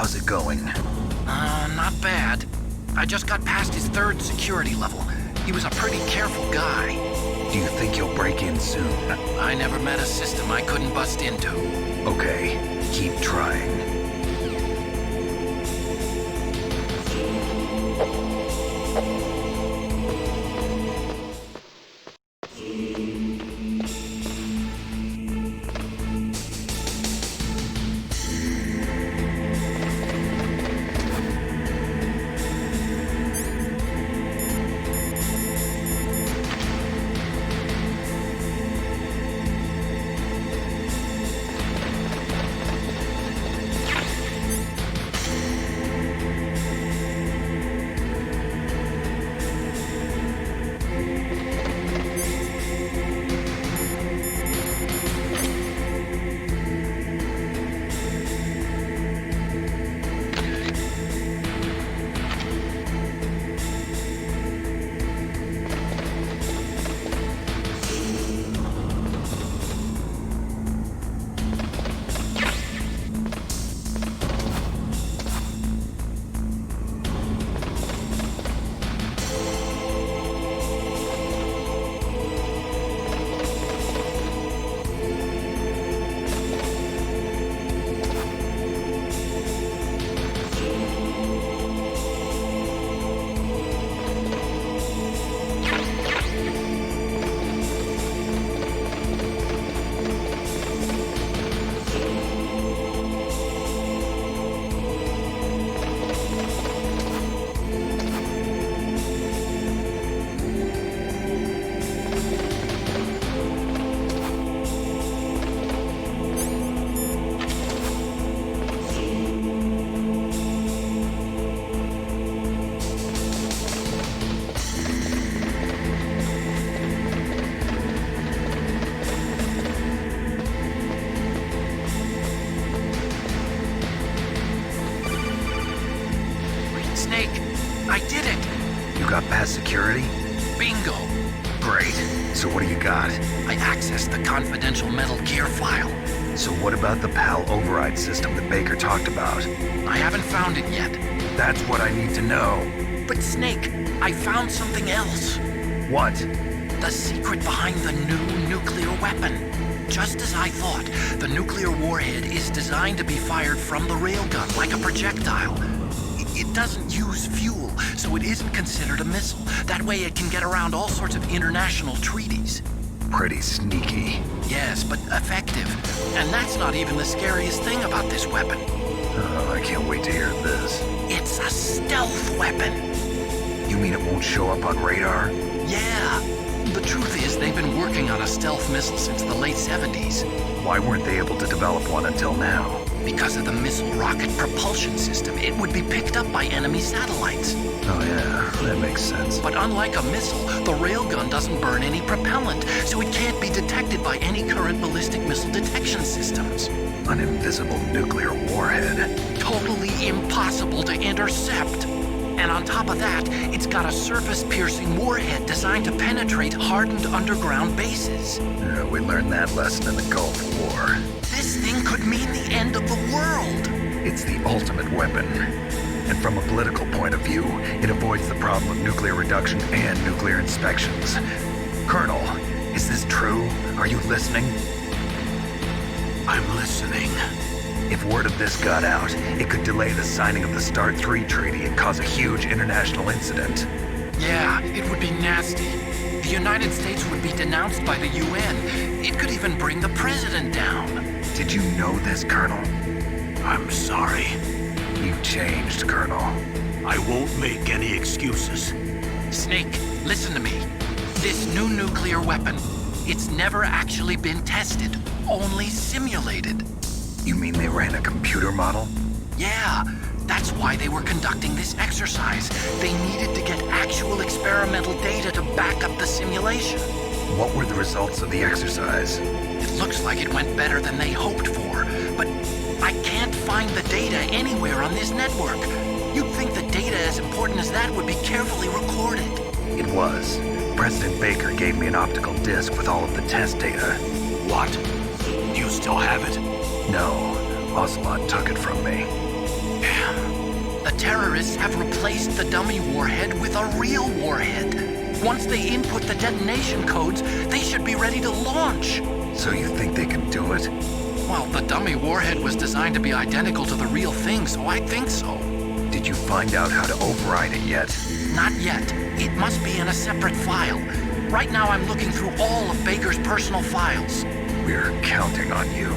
How's it going? Not bad. I just got past his third security level. He was a pretty careful guy. Do you think you'll break in soon? I never met a system I couldn't bust into. Okay, keep trying. Snake, I did it! You got past security? Bingo! Great. So what do you got? I accessed the confidential Metal Gear file. So what about the PAL override system that Baker talked about? I haven't found it yet. That's what I need to know. But Snake, I found something else. What? The secret behind the new nuclear weapon. Just as I thought, the nuclear warhead is designed to be fired from the railgun like a projectile. It doesn't use fuel, so it isn't considered a missile. That way it can get around all sorts of international treaties. Pretty sneaky. Yes, but effective. And that's not even the scariest thing about this weapon. Oh, I can't wait to hear this. It's a stealth weapon. You mean it won't show up on radar? Yeah. The truth is, they've been working on a stealth missile since the late 70s. Why weren't they able to develop one until now? Because of the missile rocket propulsion system, it would be picked up by enemy satellites. Oh yeah, that makes sense. But unlike a missile, the railgun doesn't burn any propellant, so it can't be detected by any current ballistic missile detection systems. An invisible nuclear warhead. Totally impossible to intercept. And on top of that, it's got a surface-piercing warhead designed to penetrate hardened underground bases. Yeah, we learned that lesson in the Gulf War. This thing could mean the end of the world. It's the ultimate weapon. And from a political point of view, it avoids the problem of nuclear reduction and nuclear inspections. Colonel, is this true? Are you listening? I'm listening. If word of this got out, it could delay the signing of the START III treaty and cause a huge international incident. Yeah, it would be nasty. The United States would be denounced by the UN. It could even bring the president down. Did you know this, Colonel? I'm sorry. You changed, Colonel. I won't make any excuses. Snake, listen to me. This new nuclear weapon, it's never actually been tested, only simulated. You mean they ran a computer model? Yeah, that's why they were conducting this exercise. They needed to get actual experimental data to back up the simulation. What were the results of the exercise? It looks like it went better than they hoped for, but I can't find the data anywhere on this network. You'd think the data as important as that would be carefully recorded. It was. President Baker gave me an optical disc with all of the test data. What? Do you still have it? No, Ocelot took it from me. The terrorists have replaced the dummy warhead with a real warhead. Once they input the detonation codes, they should be ready to launch. So you think they can do it? Well, the dummy warhead was designed to be identical to the real thing, so I think so. Did you find out how to override it yet? Not yet. It must be in a separate file. Right now I'm looking through all of Baker's personal files. We're counting on you.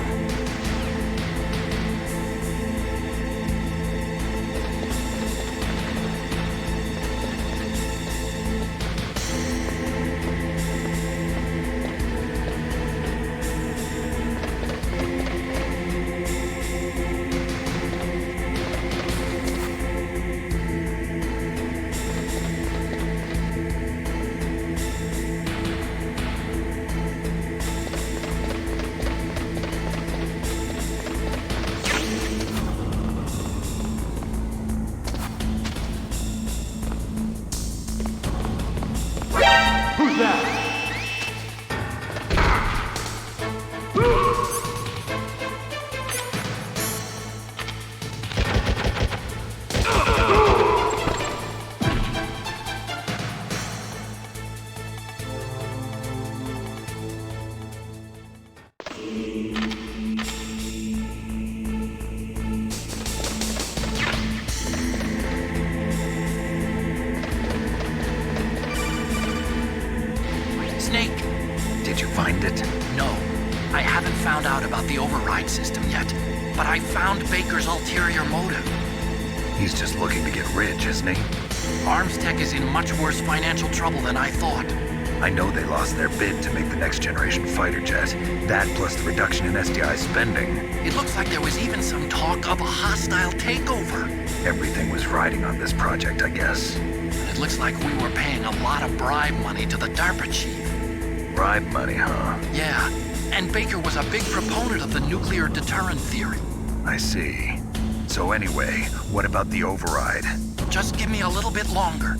Snake! Did you find it? No. I haven't found out about the override system yet, but I found Baker's ulterior motive. He's just looking to get rich, isn't he? Armstech is in much worse financial trouble than I thought. I know they lost their bid to make the next generation fighter jet. That plus the reduction in SDI spending. It looks like there was even some talk of a hostile takeover. Everything was riding on this project, I guess. It looks like we were paying a lot of bribe money to the DARPA chief. Bribe money, huh? Yeah, and Baker was a big proponent of the nuclear deterrent theory. I see. So anyway, what about the override? Just give me a little bit longer.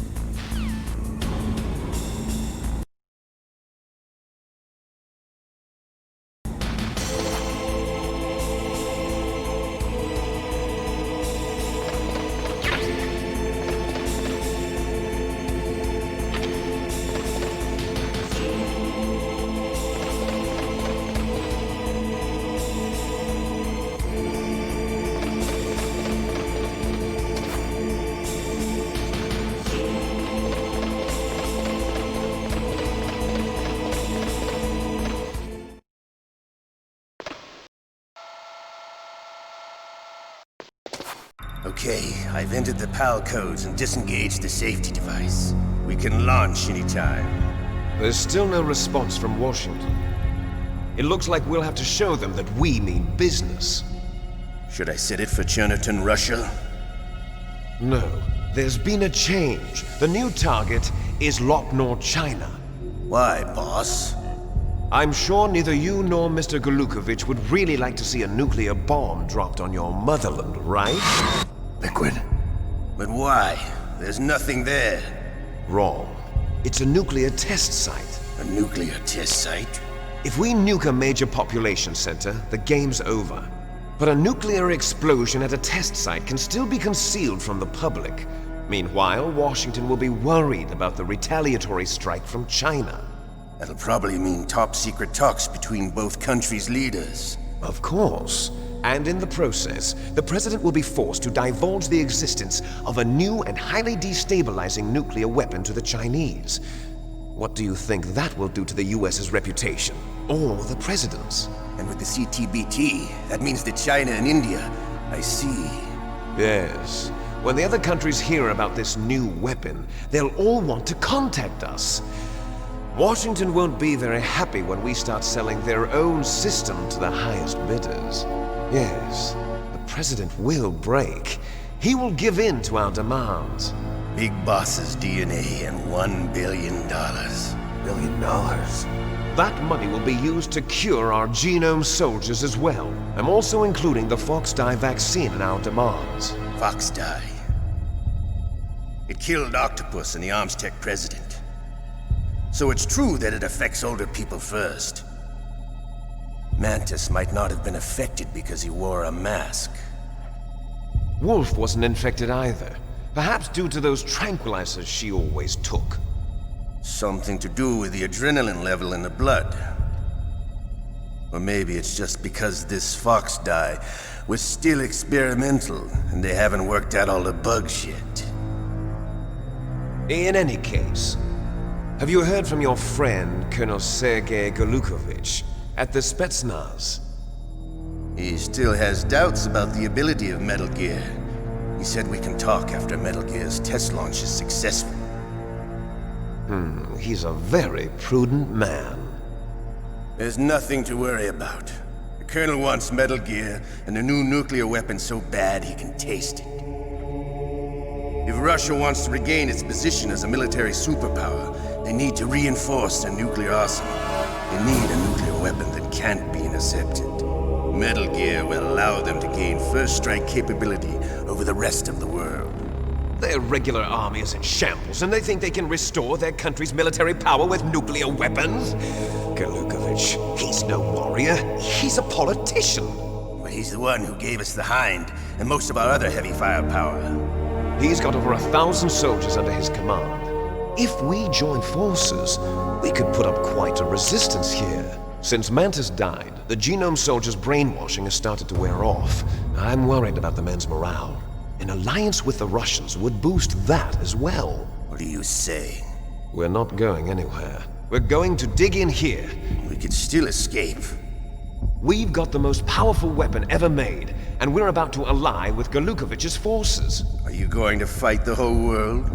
Okay, I've entered the PAL codes and disengaged the safety device. We can launch anytime. There's still no response from Washington. It looks like we'll have to show them that we mean business. Should I set it for Cherniton, Russia? No, there's been a change. The new target is Lopnor, China. Why, boss? I'm sure neither you nor Mr. Golukovich would really like to see a nuclear bomb dropped on your motherland, right? Liquid. But why? There's nothing there. Wrong. It's a nuclear test site. A nuclear test site? If we nuke a major population center, the game's over. But a nuclear explosion at a test site can still be concealed from the public. Meanwhile, Washington will be worried about the retaliatory strike from China. That'll probably mean top-secret talks between both countries' leaders. Of course. And in the process, the President will be forced to divulge the existence of a new and highly destabilizing nuclear weapon to the Chinese. What do you think that will do to the US's reputation? Or the President's? And with the CTBT, that means that China and India... I see. Yes. When the other countries hear about this new weapon, they'll all want to contact us. Washington won't be very happy when we start selling their own system to the highest bidders. Yes, the President will break. He will give in to our demands. Big Boss's DNA and $1 billion. $1 billion? That money will be used to cure our genome soldiers as well. I'm also including the Fox-Die vaccine in our demands. Fox-Die. It killed Octopus and the Armstech president. So it's true that it affects older people first. Mantis might not have been affected because he wore a mask. Wolf wasn't infected either. Perhaps due to those tranquilizers she always took. Something to do with the adrenaline level in the blood. Or maybe it's just because this fox dye was still experimental and they haven't worked out all the bugs yet. In any case, have you heard from your friend, Colonel Sergei Golukovich, at the Spetsnaz? He still has doubts about the ability of Metal Gear. He said we can talk after Metal Gear's test launch is successful. He's a very prudent man. There's nothing to worry about. The Colonel wants Metal Gear and a new nuclear weapon so bad he can taste it. If Russia wants to regain its position as a military superpower, they need to reinforce their nuclear arsenal. They need a nuclear weapon that can't be intercepted. Metal Gear will allow them to gain first strike capability over the rest of the world. Their regular army is in shambles, and they think they can restore their country's military power with nuclear weapons? Golukovich, he's no warrior. He's a politician. But he's the one who gave us the Hind and most of our other heavy firepower. He's got over 1,000 soldiers under his command. If we join forces, we could put up quite a resistance here. Since Mantis died, the Genome Soldiers' brainwashing has started to wear off. I'm worried about the men's morale. An alliance with the Russians would boost that as well. What are you saying? We're not going anywhere. We're going to dig in here. We could still escape. We've got the most powerful weapon ever made, and we're about to ally with Golukovich's forces. Are you going to fight the whole world?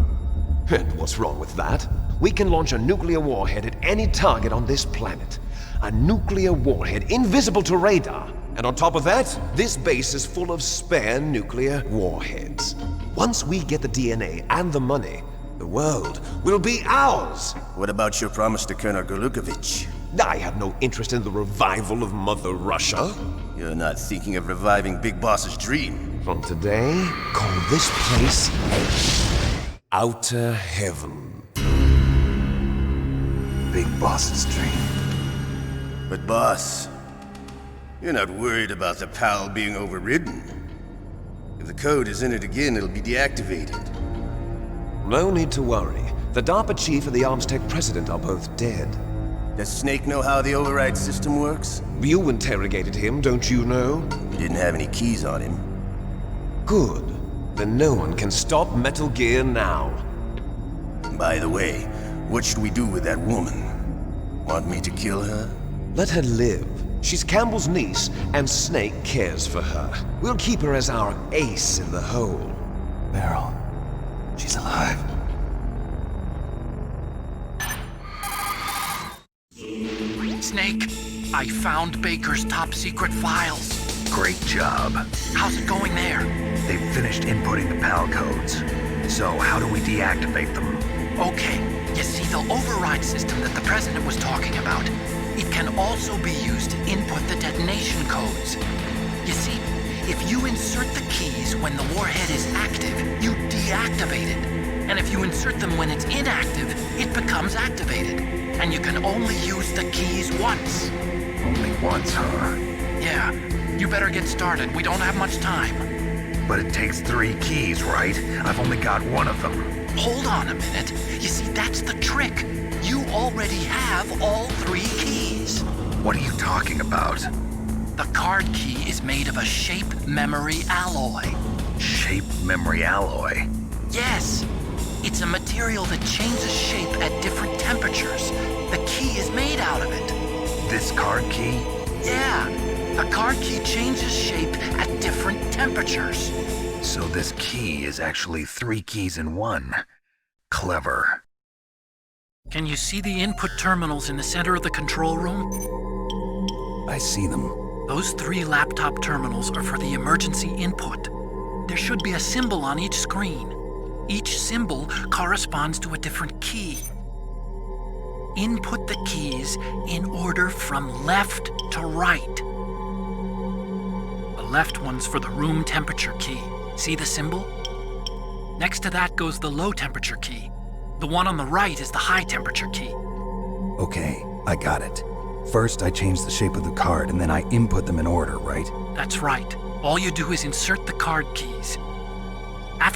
And what's wrong with that? We can launch a nuclear warhead at any target on this planet. A nuclear warhead invisible to radar. And on top of that, this base is full of spare nuclear warheads. Once we get the DNA and the money, the world will be ours. What about your promise to Colonel Golukovich? I have no interest in the revival of Mother Russia. You're not thinking of reviving Big Boss's dream. From today, call this place Outer Heaven. Big Boss's dream. But boss, you're not worried about the PAL being overridden. If the code is in it again, it'll be deactivated. No need to worry. The DARPA chief and the ArmsTech president are both dead. Does Snake know how the override system works? You interrogated him, don't you know? He didn't have any keys on him. Good. Then no one can stop Metal Gear now. By the way, what should we do with that woman? Want me to kill her? Let her live. She's Campbell's niece, and Snake cares for her. We'll keep her as our ace in the hole. Meryl, she's alive. Snake, I found Baker's top-secret files. Great job. How's it going there? They've finished inputting the PAL codes. So how do we deactivate them? Okay, you see the override system that the President was talking about? It can also be used to input the detonation codes. You see, if you insert the keys when the warhead is active, you deactivate it. And if you insert them when it's inactive, it becomes activated. And you can only use the keys once. Only once, huh? Yeah, you better get started. We don't have much time. But it takes 3 keys, right? I've only got one of them. Hold on a minute. You see, that's the trick. You already have all 3 keys. What are you talking about? The card key is made of a shape memory alloy. Shape memory alloy? Yes. It's a material that changes shape at different temperatures. The key is made out of it. This card key? Yeah. The card key changes shape at different temperatures. So this key is actually 3 keys in one. Clever. Can you see the input terminals in the center of the control room? I see them. Those 3 laptop terminals are for the emergency input. There should be a symbol on each screen. Each symbol corresponds to a different key. Input the keys in order from left to right. The left one's for the room temperature key. See the symbol? Next to that goes the low temperature key. The one on the right is the high temperature key. Okay, I got it. First, I change the shape of the card, and then I input them in order, right? That's right. All you do is insert the card keys.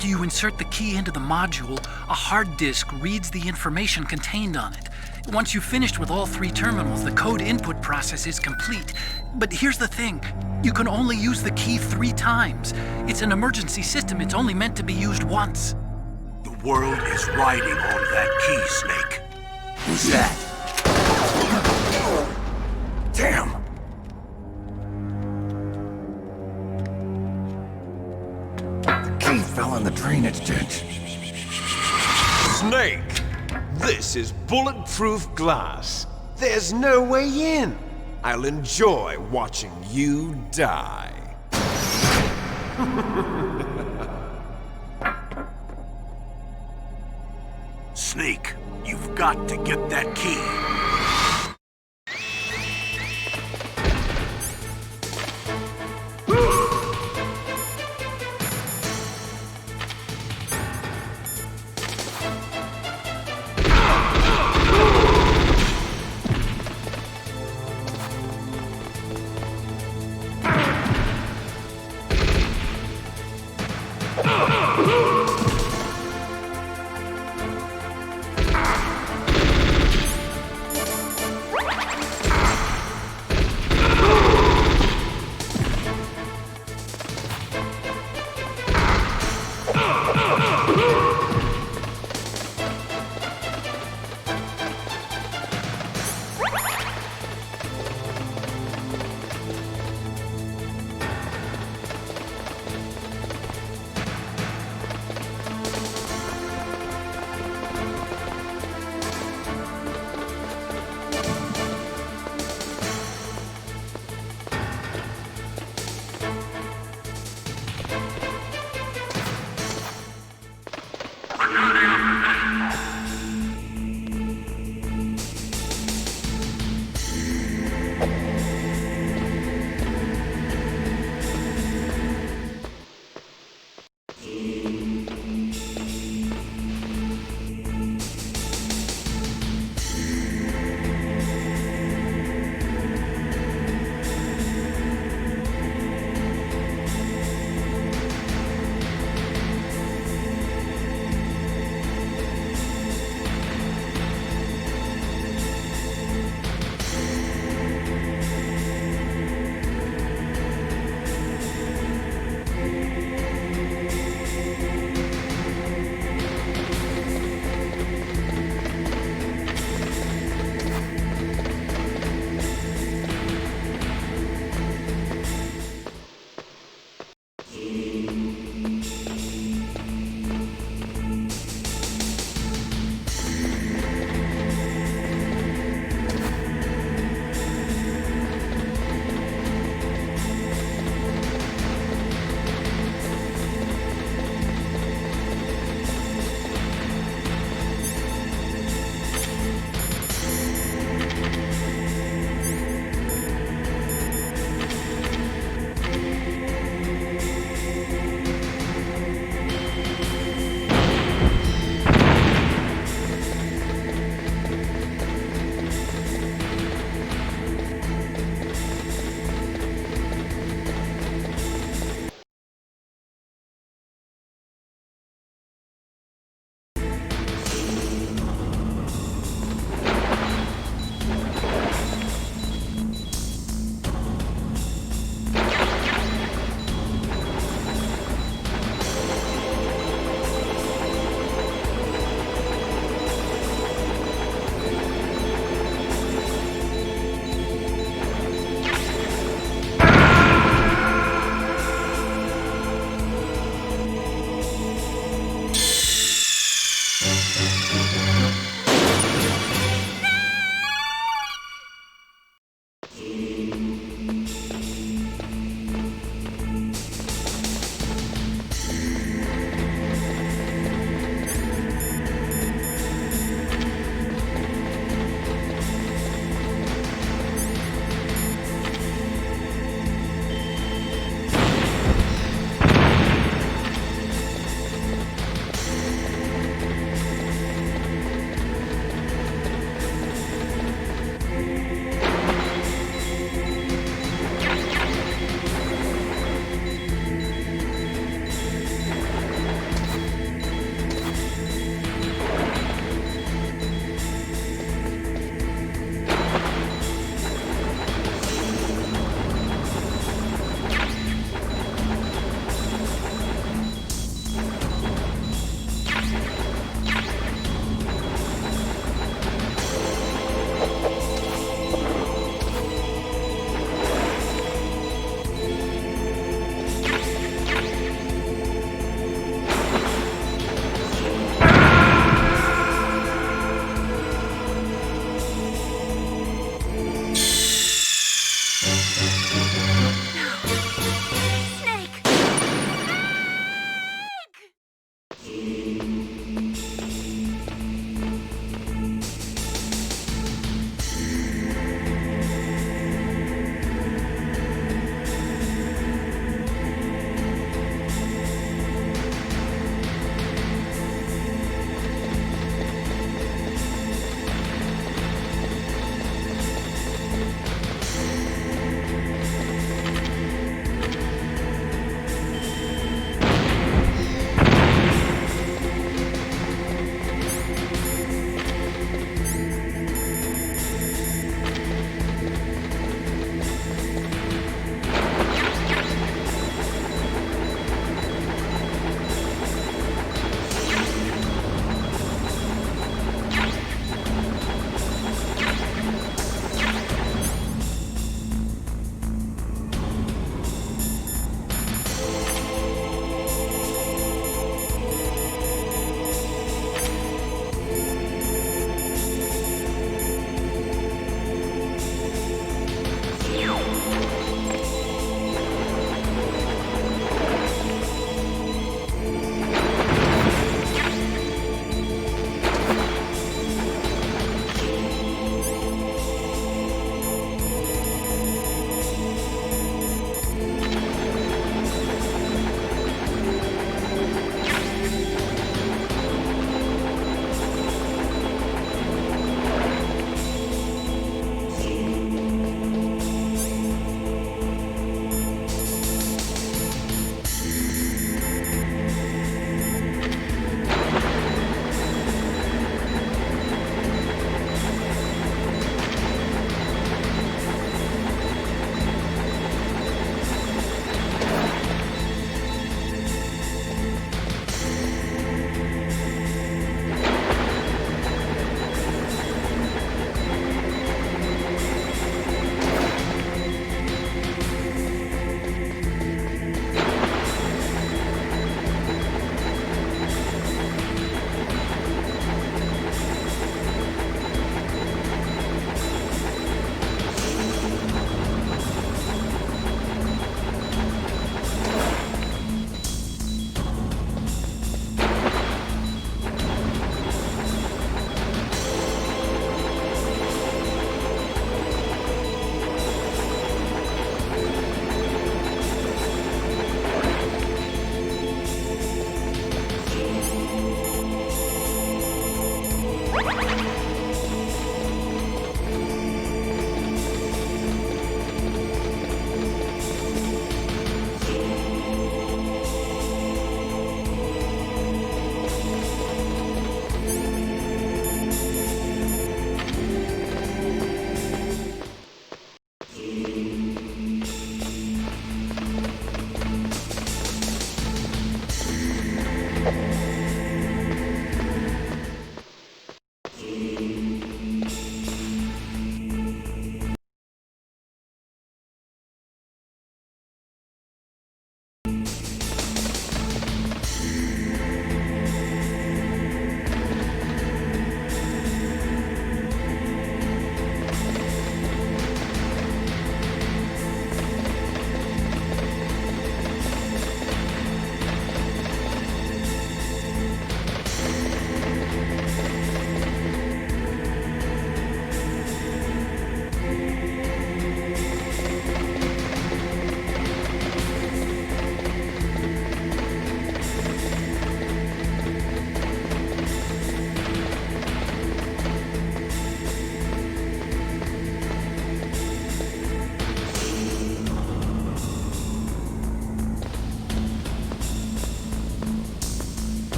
After you insert the key into the module, a hard disk reads the information contained on it. Once you've finished with all 3 terminals, the code input process is complete. But here's the thing. You can only use the key 3 times. It's an emergency system. It's only meant to be used once. The world is riding on that key, Snake. Who's that? Damn! The key fell in the drainage ditch. Snake! This is bulletproof glass. There's no way in. I'll enjoy watching you die. Snake, you've got to get that key.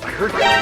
I heard...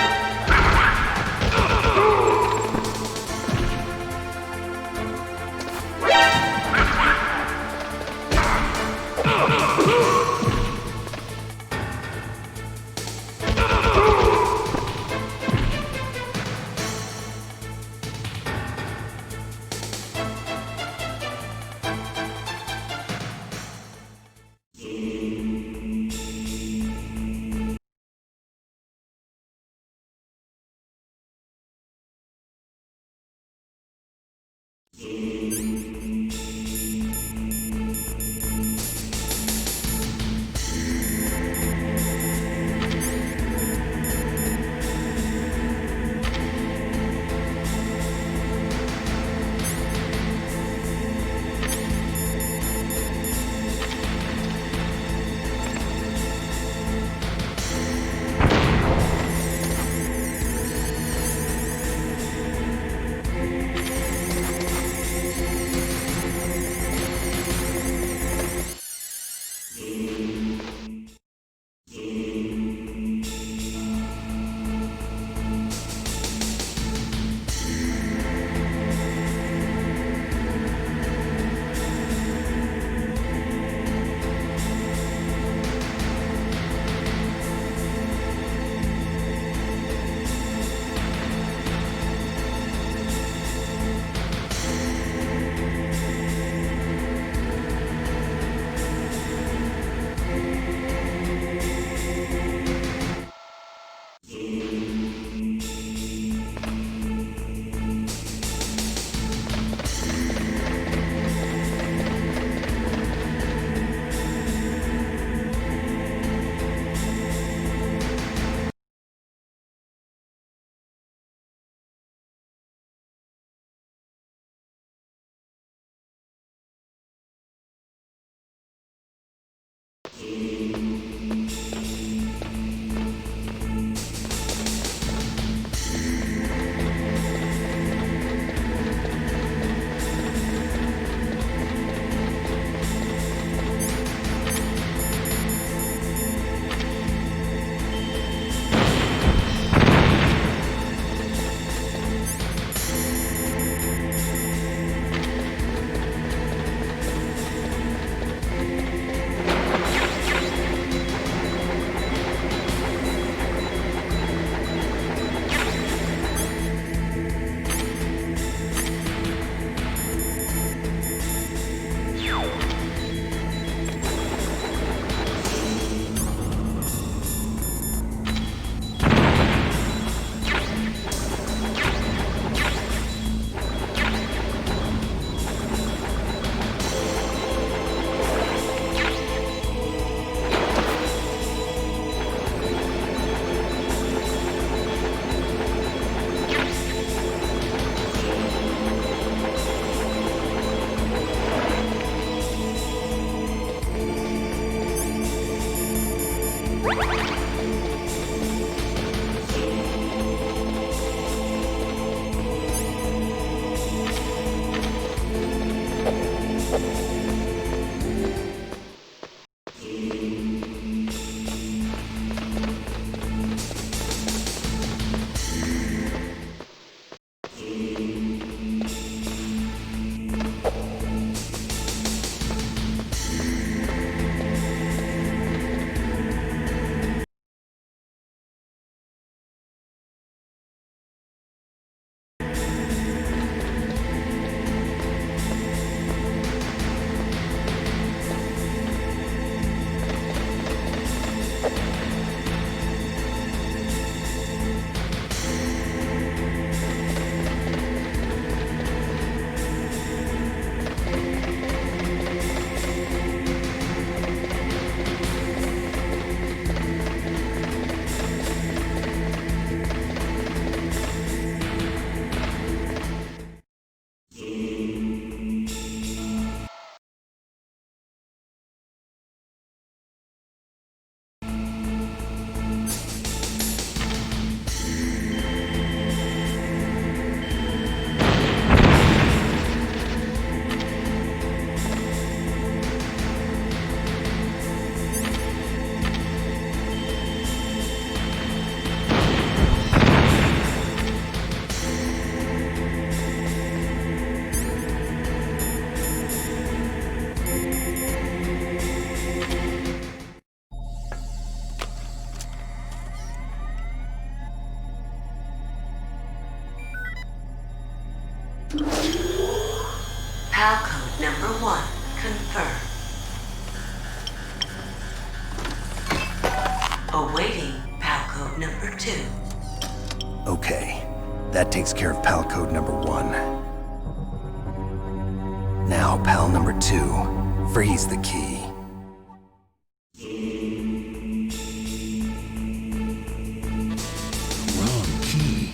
PAL code number 1 confirmed. Awaiting PAL code number 2. Okay, that takes care of PAL code number 1. Now, PAL number 2, freeze the key. Wrong key.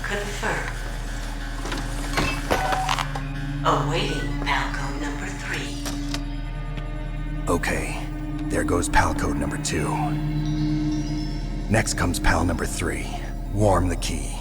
Confirm. Awaiting Palco number 3. Okay, there goes pal code number 2. Next comes pal number 3. Warm the key.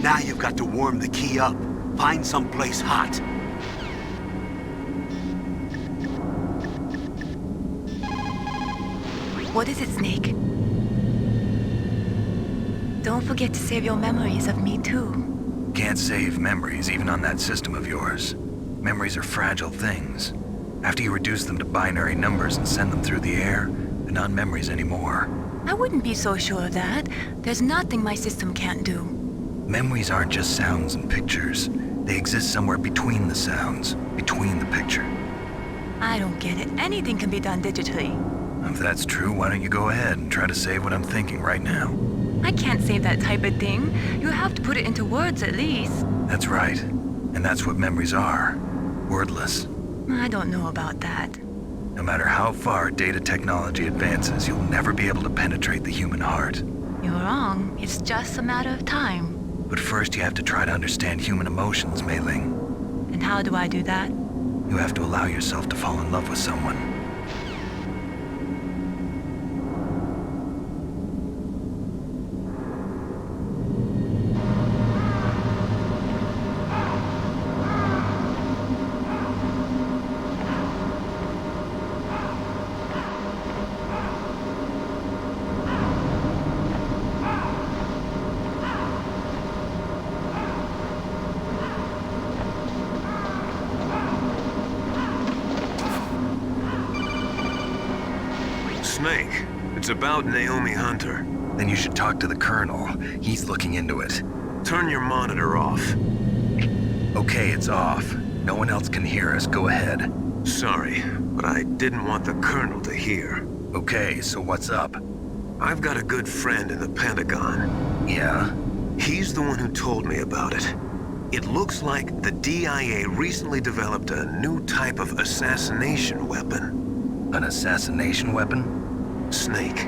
Now you've got to warm the key up. Find someplace hot. What is it, Snake? Don't forget to save your memories of me, too. Can't save memories, even on that system of yours. Memories are fragile things. After you reduce them to binary numbers and send them through the air, they're not memories anymore. I wouldn't be so sure of that. There's nothing my system can't do. Memories aren't just sounds and pictures. They exist somewhere between the sounds, between the picture. I don't get it. Anything can be done digitally. If that's true, why don't you go ahead and try to say what I'm thinking right now? I can't say that type of thing. You have to put it into words at least. That's right. And that's what memories are. Wordless. I don't know about that. No matter how far data technology advances, you'll never be able to penetrate the human heart. You're wrong. It's just a matter of time. But first you have to try to understand human emotions, Mei Ling. And how do I do that? You have to allow yourself to fall in love with someone. Snake, it's about Naomi Hunter. Then you should talk to the Colonel. He's looking into it. Turn your monitor off. Okay, it's off. No one else can hear us. Go ahead. Sorry, but I didn't want the Colonel to hear. Okay, so what's up? I've got a good friend in the Pentagon. Yeah? He's the one who told me about it. It looks like the DIA recently developed a new type of assassination weapon. An assassination weapon? Snake,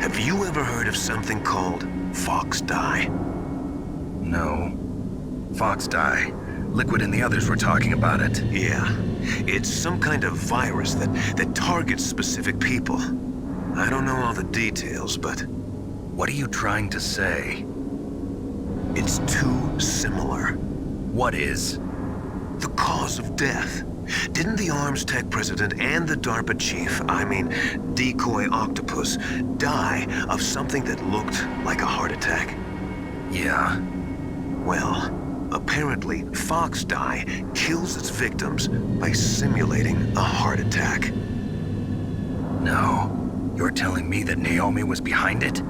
have you ever heard of something called Fox Dye? No. Fox dye. Liquid and the others were talking about it. Yeah. It's some kind of virus that targets specific people. I don't know all the details, but... What are you trying to say? It's too similar. What is? The cause of death. Didn't the Arms Tech president and the DARPA chief, Decoy Octopus, die of something that looked like a heart attack? Yeah. Well, apparently Fox Dye kills its victims by simulating a heart attack. No. You're telling me that Naomi was behind it?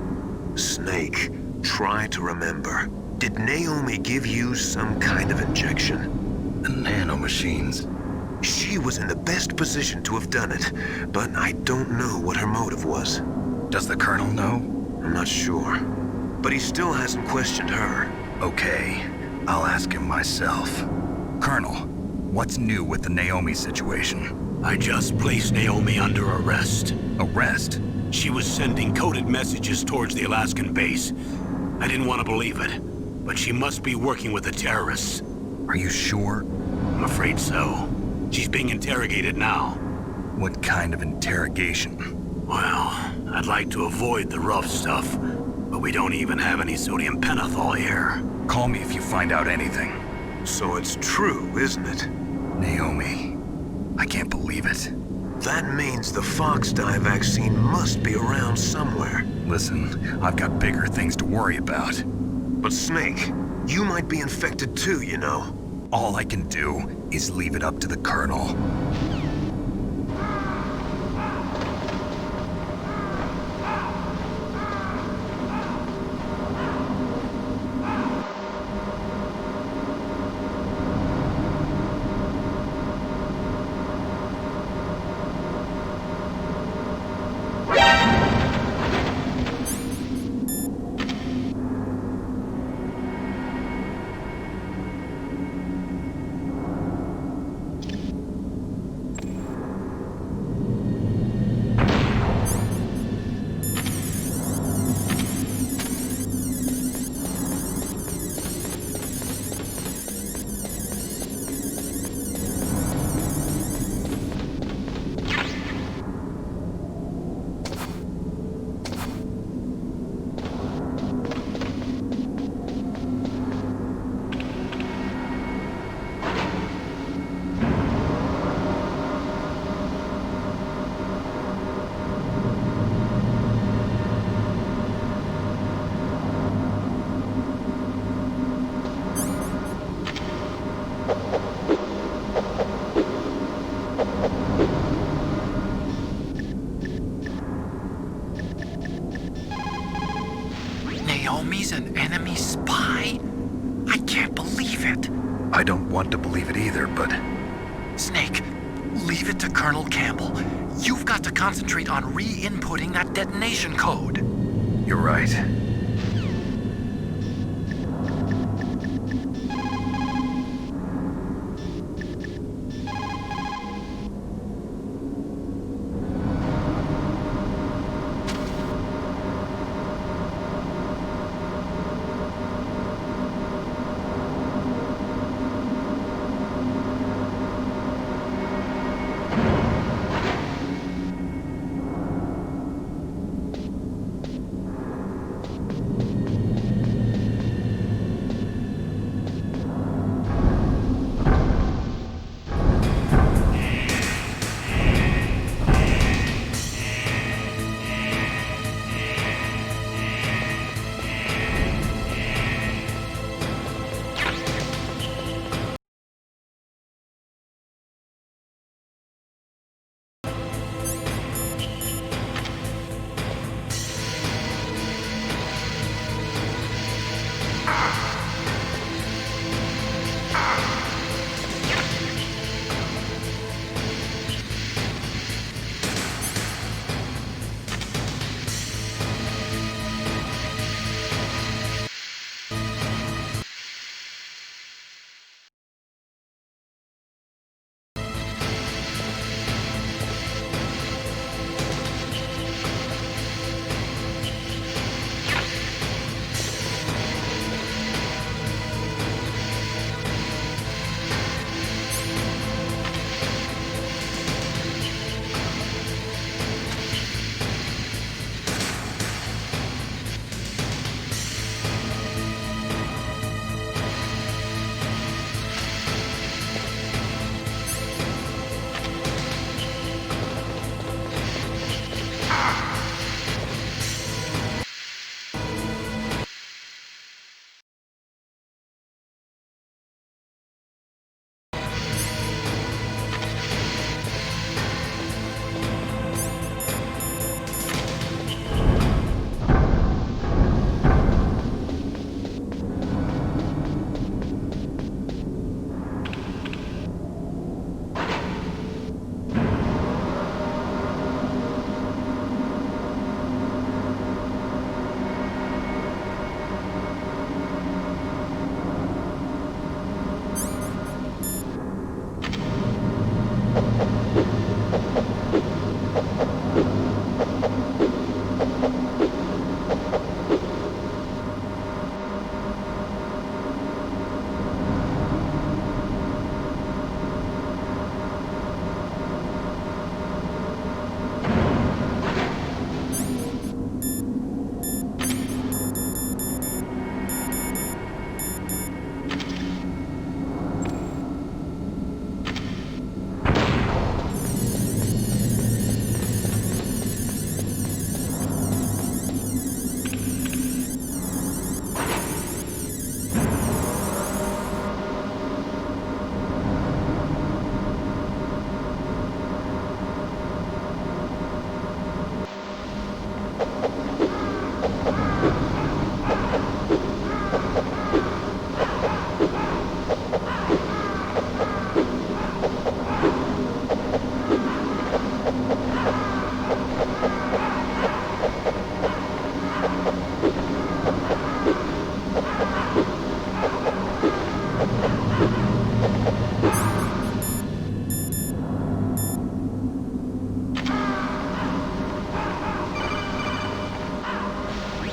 Snake, try to remember. Did Naomi give you some kind of injection? The nanomachines. She was in the best position to have done it, but I don't know what her motive was. Does the Colonel know? I'm not sure, but he still hasn't questioned her. Okay, I'll ask him myself. Colonel, what's new with the Naomi situation? I just placed Naomi under arrest. Arrest? She was sending coded messages towards the Alaskan base. I didn't want to believe it, but she must be working with the terrorists. Are you sure? I'm afraid so. She's being interrogated now. What kind of interrogation? Well, I'd like to avoid the rough stuff, but we don't even have any sodium pentothal here. Call me if you find out anything. So it's true, isn't it? Naomi, I can't believe it. That means the Fox Dye vaccine must be around somewhere. Listen, I've got bigger things to worry about. But Snake, you might be infected too, you know. All I can do is leave it up to the Colonel. Naomi's an enemy spy? I can't believe it. I don't want to believe it either, but... Snake, leave it to Colonel Campbell. You've got to concentrate on re-inputting that detonation code. You're right.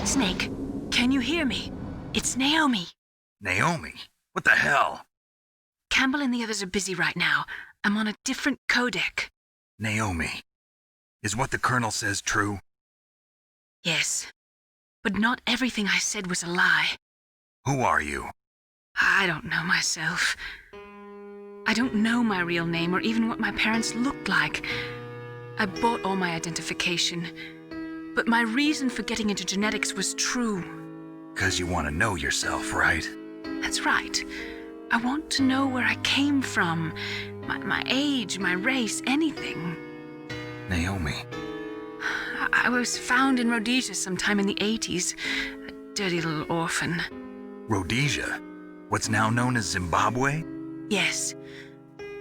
Snake, can you hear me? It's Naomi. Naomi? What the hell? Campbell and the others are busy right now. I'm on a different codec. Naomi, is what the Colonel says true? Yes, but not everything I said was a lie. Who are you? I don't know myself. I don't know my real name or even what my parents looked like. I bought all my identification, but my reason for getting into genetics was true. 'Cause you want to know yourself, right? That's right. I want to know where I came from, my age, my race, anything. Naomi. I was found in Rhodesia sometime in the 80s, a dirty little orphan. Rhodesia? What's now known as Zimbabwe? Yes.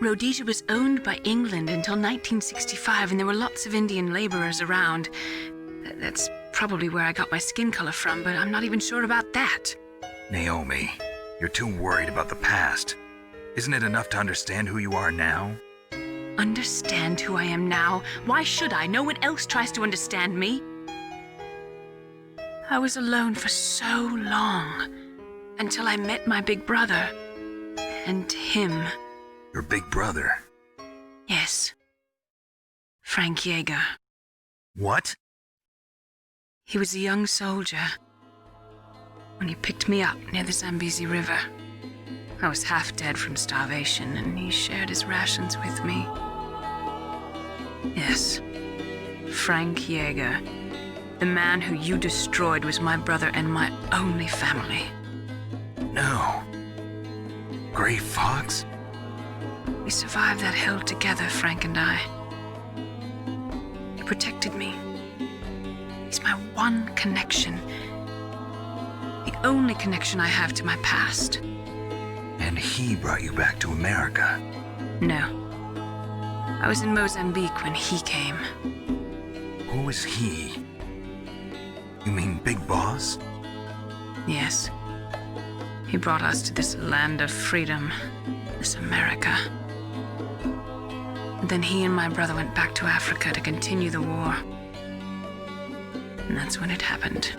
Rhodesia was owned by England until 1965, and there were lots of Indian laborers around. That's probably where I got my skin color from, but I'm not even sure about that. Naomi, you're too worried about the past. Isn't it enough to understand who you are now? Understand who I am now? Why should I? No one else tries to understand me. I was alone for so long, until I met my big brother. And him. Your big brother? Yes. Frank Yeager. What? He was a young soldier when he picked me up near the Zambezi River. I was half dead from starvation, and he shared his rations with me. Yes, Frank Yeager. The man who you destroyed was my brother and my only family. No. Gray Fox? We survived that hell together, Frank and I. He protected me. He's my one connection. The only connection I have to my past. And he brought you back to America? No. I was in Mozambique when he came. Who is he? You mean Big Boss? Yes. He brought us to this land of freedom, this America. And then he and my brother went back to Africa to continue the war. And that's when it happened.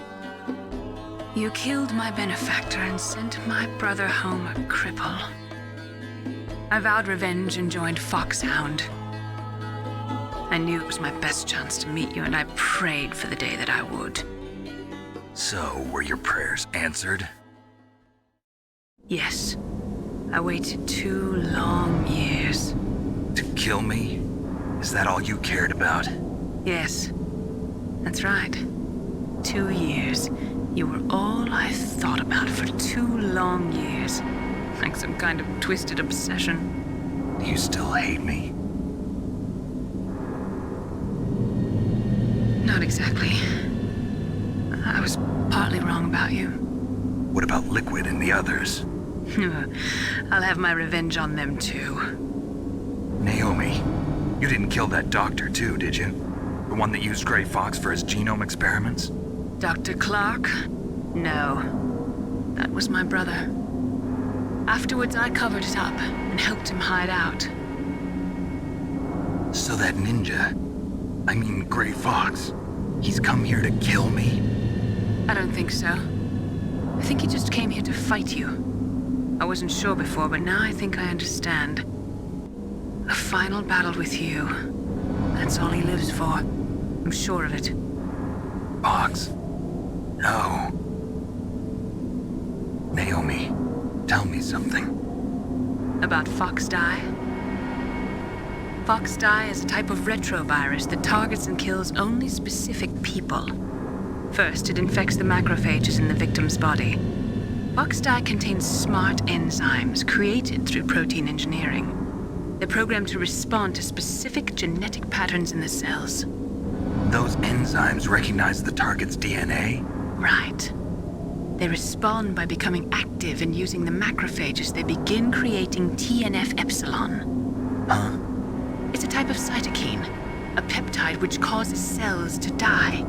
You killed my benefactor and sent my brother home a cripple. I vowed revenge and joined Foxhound. I knew it was my best chance to meet you, and I prayed for the day that I would. So, were your prayers answered? Yes. I waited 2 long years. To kill me? Is that all you cared about? Yes. That's right. 2 years. You were all I thought about for 2 long years. Like some kind of twisted obsession. Do you still hate me? Not exactly. I was partly wrong about you. What about Liquid and the others? I'll have my revenge on them too. Naomi, you didn't kill that doctor too, did you? The one that used Gray Fox for his genome experiments? Dr. Clark? No. That was my brother. Afterwards, I covered it up and helped him hide out. So that ninja, I mean Gray Fox, he's come here to kill me? I don't think so. I think he just came here to fight you. I wasn't sure before, but now I think I understand. A final battle with you. That's all he lives for. I'm sure of it. Fox? No. Naomi, tell me something. About Fox Die? Fox Die is a type of retrovirus that targets and kills only specific people. First, it infects the macrophages in the victim's body. Fox Die contains smart enzymes created through protein engineering. They're programmed to respond to specific genetic patterns in the cells. Those enzymes recognize the target's DNA? Right. They respond by becoming active and using the macrophages. They begin creating TNF-epsilon. Huh? It's a type of cytokine, a peptide which causes cells to die.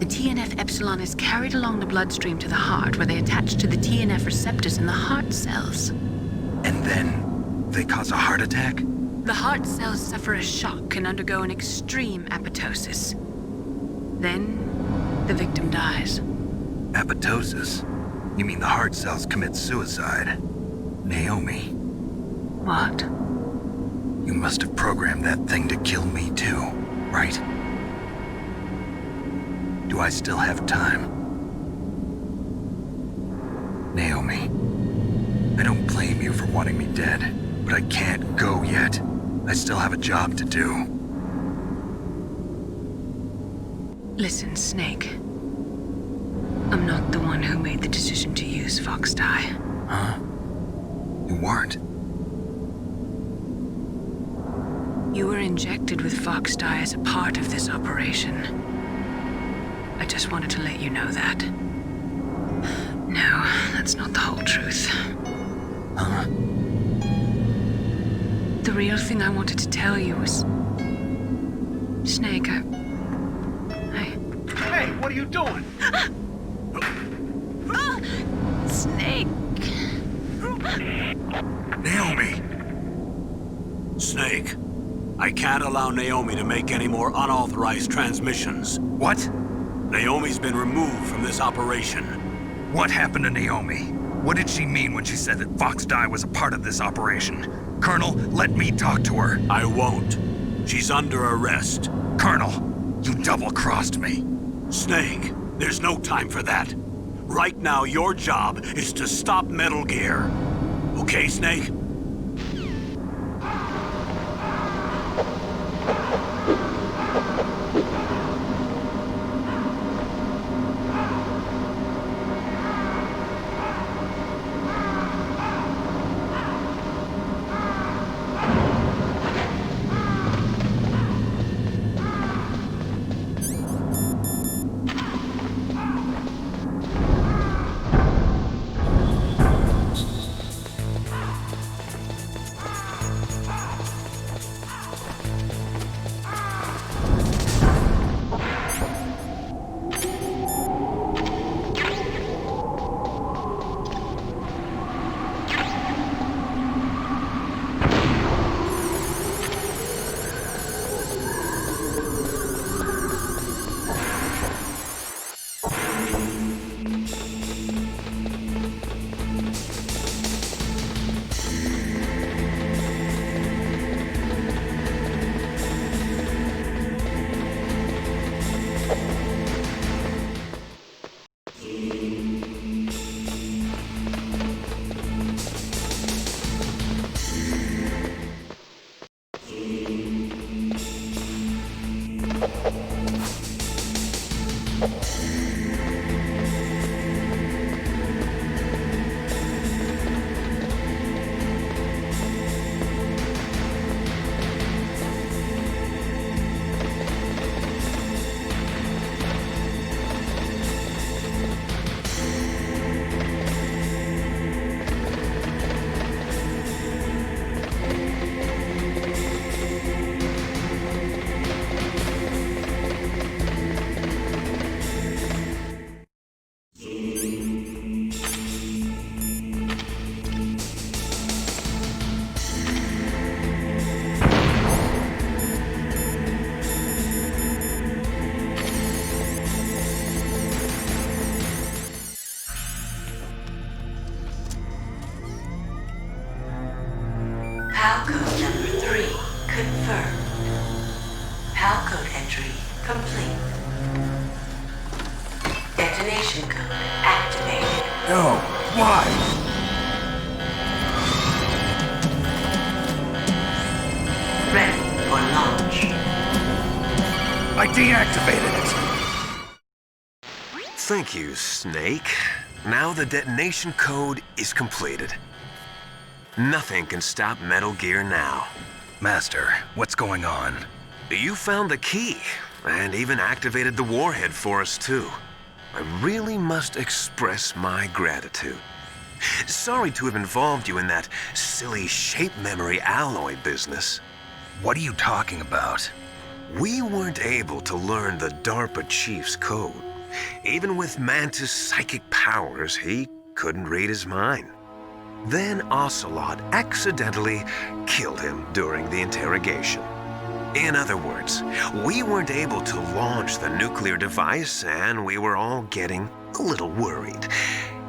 The TNF-epsilon is carried along the bloodstream to the heart, where they attach to the TNF receptors in the heart cells. And then they cause a heart attack? The heart cells suffer a shock and undergo an extreme apoptosis. Then, the victim dies. Apoptosis? You mean the heart cells commit suicide? Naomi, What? you must have programmed that thing to kill me too, right? Do I still have time? Naomi, I don't blame you for wanting me dead, but I can't go yet. I still have a job to do. Listen, Snake. I'm not the one who made the decision to use Fox Dye. Huh? You weren't? You were injected with Fox Dye as a part of this operation. I just wanted to let you know that. No, that's not the whole truth. Huh? The real thing I wanted to tell you was... Snake, Hey, what are you doing? Snake! Naomi! Snake, I can't allow Naomi to make any more unauthorized transmissions. What? Naomi's been removed from this operation. What happened to Naomi? What did she mean when she said that Fox Dye was a part of this operation? Colonel, let me talk to her. I won't. She's under arrest. Colonel, you double-crossed me. Snake, there's no time for that. Right now, your job is to stop Metal Gear. Okay, Snake? PAL code number 3 confirmed. PAL code entry complete. Detonation code activated. No, why? Ready for launch. I deactivated it. Thank you, Snake. Now the detonation code is completed. Nothing can stop Metal Gear now. Master, what's going on? You found the key, and even activated the warhead for us, too. I really must express my gratitude. Sorry to have involved you in that silly shape memory alloy business. What are you talking about? We weren't able to learn the DARPA chief's code. Even with Mantis' psychic powers, he couldn't read his mind. Then Ocelot accidentally killed him during the interrogation. In other words, we weren't able to launch the nuclear device, and we were all getting a little worried.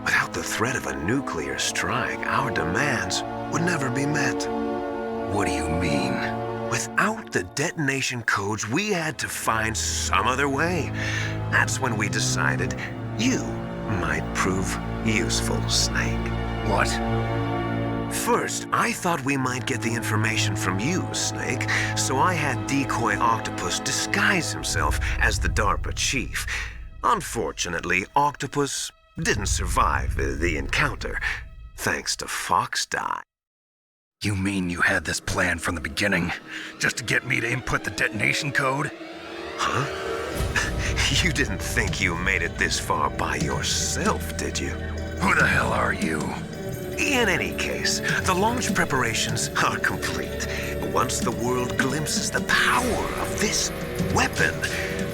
Without the threat of a nuclear strike, our demands would never be met. What do you mean? Without the detonation codes, we had to find some other way. That's when we decided you might prove useful, Snake. What? First, I thought we might get the information from you, Snake, so I had Decoy Octopus disguise himself as the DARPA chief. Unfortunately, Octopus didn't survive the encounter, thanks to Fox Die. You mean you had this plan from the beginning, just to get me to input the detonation code? Huh? You didn't think you made it this far by yourself, did you? Who the hell are you? In any case, the launch preparations are complete. Once the world glimpses the power of this weapon,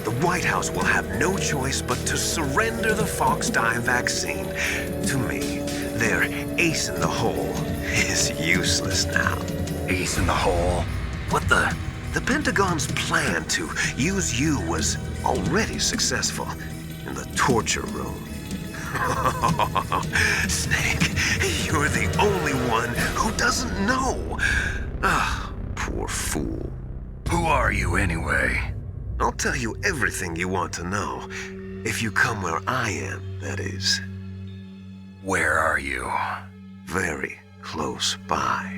the White House will have no choice but to surrender the Fox Die vaccine to me. Their ace in the hole is useless now. Ace in the hole? What the? The Pentagon's plan to use you was already successful in the torture room. Snake, you're the only one who doesn't know. Ah, poor fool. Who are you anyway? I'll tell you everything you want to know. If you come where I am, that is. Where are you? Very close by.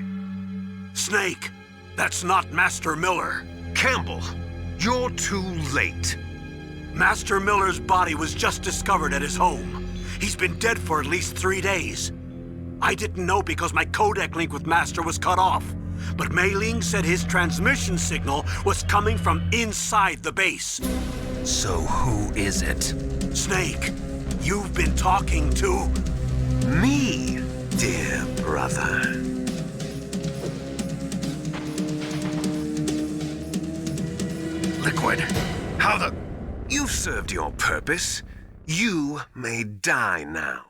Snake, that's not Master Miller. Campbell, you're too late. Master Miller's body was just discovered at his home. He's been dead for at least 3 days. I didn't know because my codec link with Master was cut off. But Mei Ling said his transmission signal was coming from inside the base. So who is it? Snake, you've been talking to... Me, dear brother. Liquid, how the... You've served your purpose. You may die now.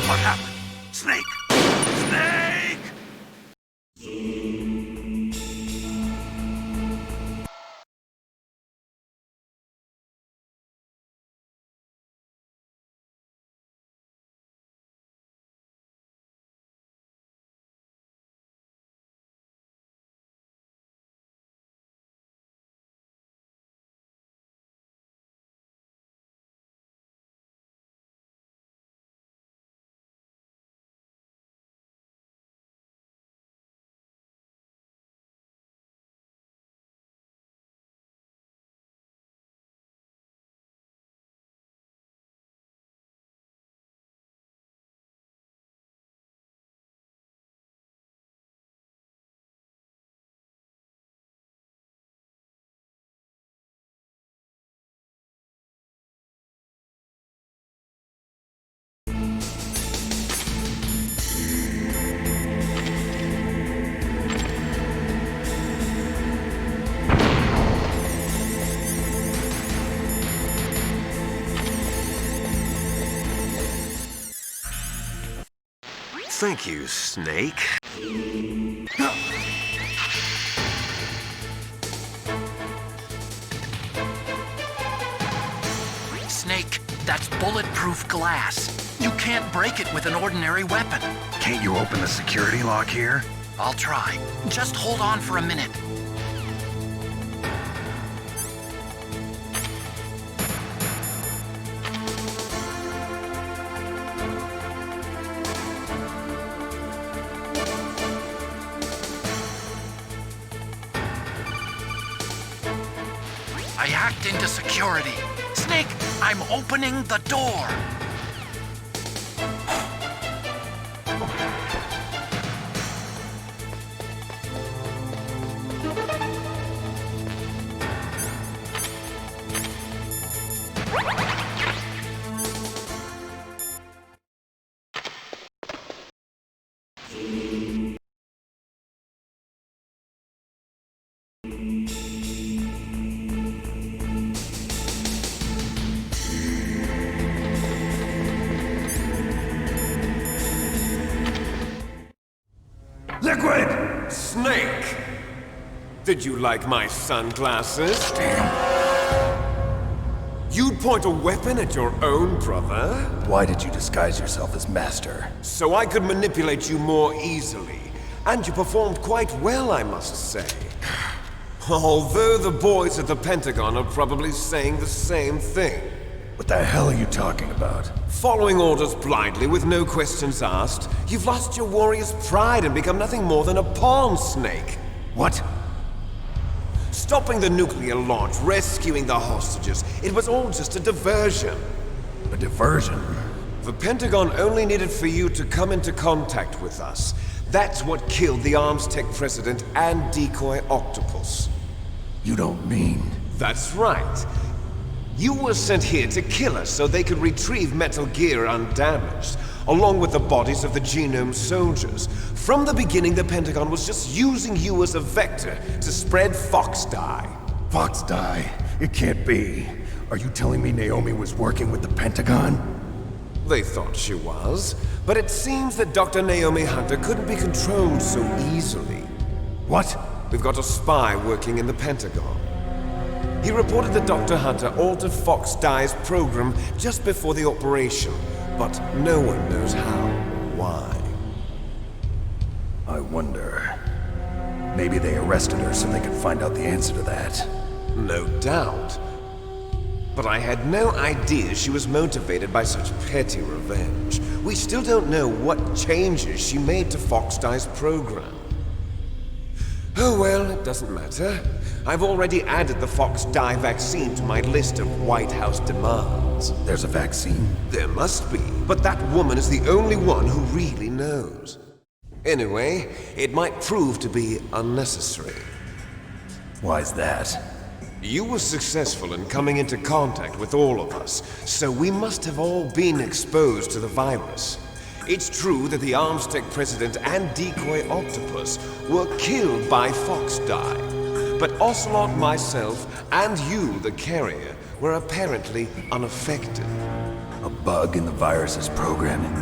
What happened? Snake! Snake! Thank you, Snake. Snake, that's bulletproof glass. You can't break it with an ordinary weapon. Can't you open the security lock here? I'll try. Just hold on for a minute. I hacked into security. Snake, I'm opening the door. Liquid! Snake! Did you like my sunglasses? You'd point a weapon at your own brother? Why did you disguise yourself as Master? So I could manipulate you more easily. And you performed quite well, I must say. Although the boys at the Pentagon are probably saying the same thing. What the hell are you talking about? Following orders blindly with no questions asked, you've lost your warrior's pride and become nothing more than a pawn, Snake. What? Stopping the nuclear launch, rescuing the hostages, it was all just a diversion. A diversion? The Pentagon only needed for you to come into contact with us. That's what killed the Arms Tech president and decoy octopus. You don't mean... That's right. You were sent here to kill us so they could retrieve Metal Gear undamaged, along with the bodies of the Genome soldiers. From the beginning, the Pentagon was just using you as a vector to spread Fox dye. Fox dye? It can't be. Are you telling me Naomi was working with the Pentagon? They thought she was, but it seems that Dr. Naomi Hunter couldn't be controlled so easily. What? We've got a spy working in the Pentagon. He reported that Dr. Hunter altered Fox Dye's program just before the operation, but no one knows how or why. I wonder... Maybe they arrested her so they could find out the answer to that. No doubt. But I had no idea she was motivated by such petty revenge. We still don't know what changes she made to Fox Dye's program. Oh well, it doesn't matter. I've already added the Fox Dye vaccine to my list of White House demands. There's a vaccine? There must be, but that woman is the only one who really knows. Anyway, it might prove to be unnecessary. Why's that? You were successful in coming into contact with all of us, so we must have all been exposed to the virus. It's true that the Arms Tech president and decoy octopus were killed by Fox Dye. But Ocelot, myself, and you, the carrier, were apparently unaffected. A bug in the virus's programming?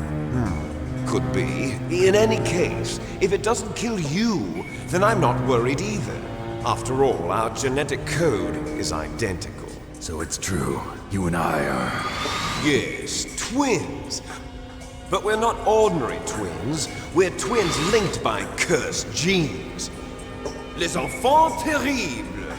Could be. In any case, if it doesn't kill you, then I'm not worried either. After all, our genetic code is identical. So it's true. You and I are... Yes, twins. But we're not ordinary twins. We're twins linked by cursed genes. Les enfants terribles.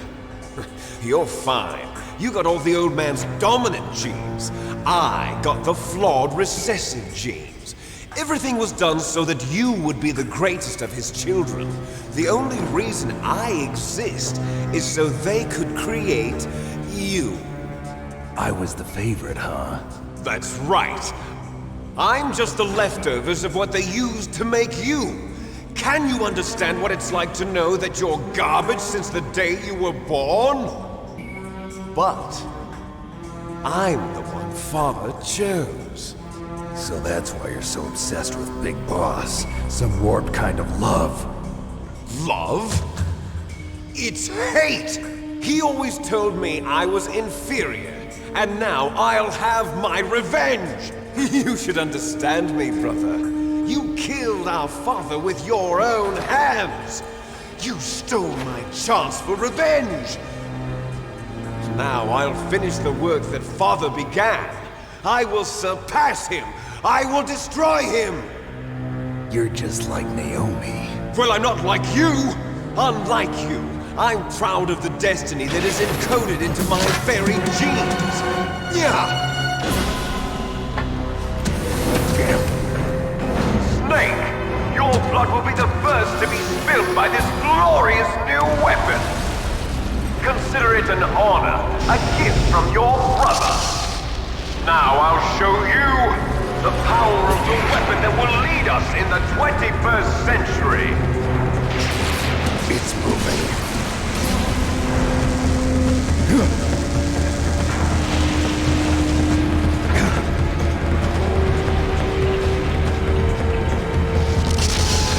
You're fine. You got all the old man's dominant genes. I got the flawed recessive genes. Everything was done so that you would be the greatest of his children. The only reason I exist is so they could create you. I was the favorite, huh? That's right. I'm just the leftovers of what they used to make you. Can you understand what it's like to know that you're garbage since the day you were born? But I'm the one Father chose. So that's why you're so obsessed with Big Boss. Some warped kind of love. Love? It's hate! He always told me I was inferior, and now I'll have my revenge! You should understand me, brother. You killed our father with your own hands! You stole my chance for revenge! Now I'll finish the work that Father began. I will surpass him! I will destroy him! You're just like Naomi. Well, I'm not like you! Unlike you, I'm proud of the destiny that is encoded into my very genes! Yeah! Snake! Your blood will be the first to be spilled by this glorious new weapon! Consider it an honor, a gift from your brother! Now I'll show you the power of the weapon that will lead us in the 21st century! It's moving.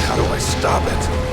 How do I stop it?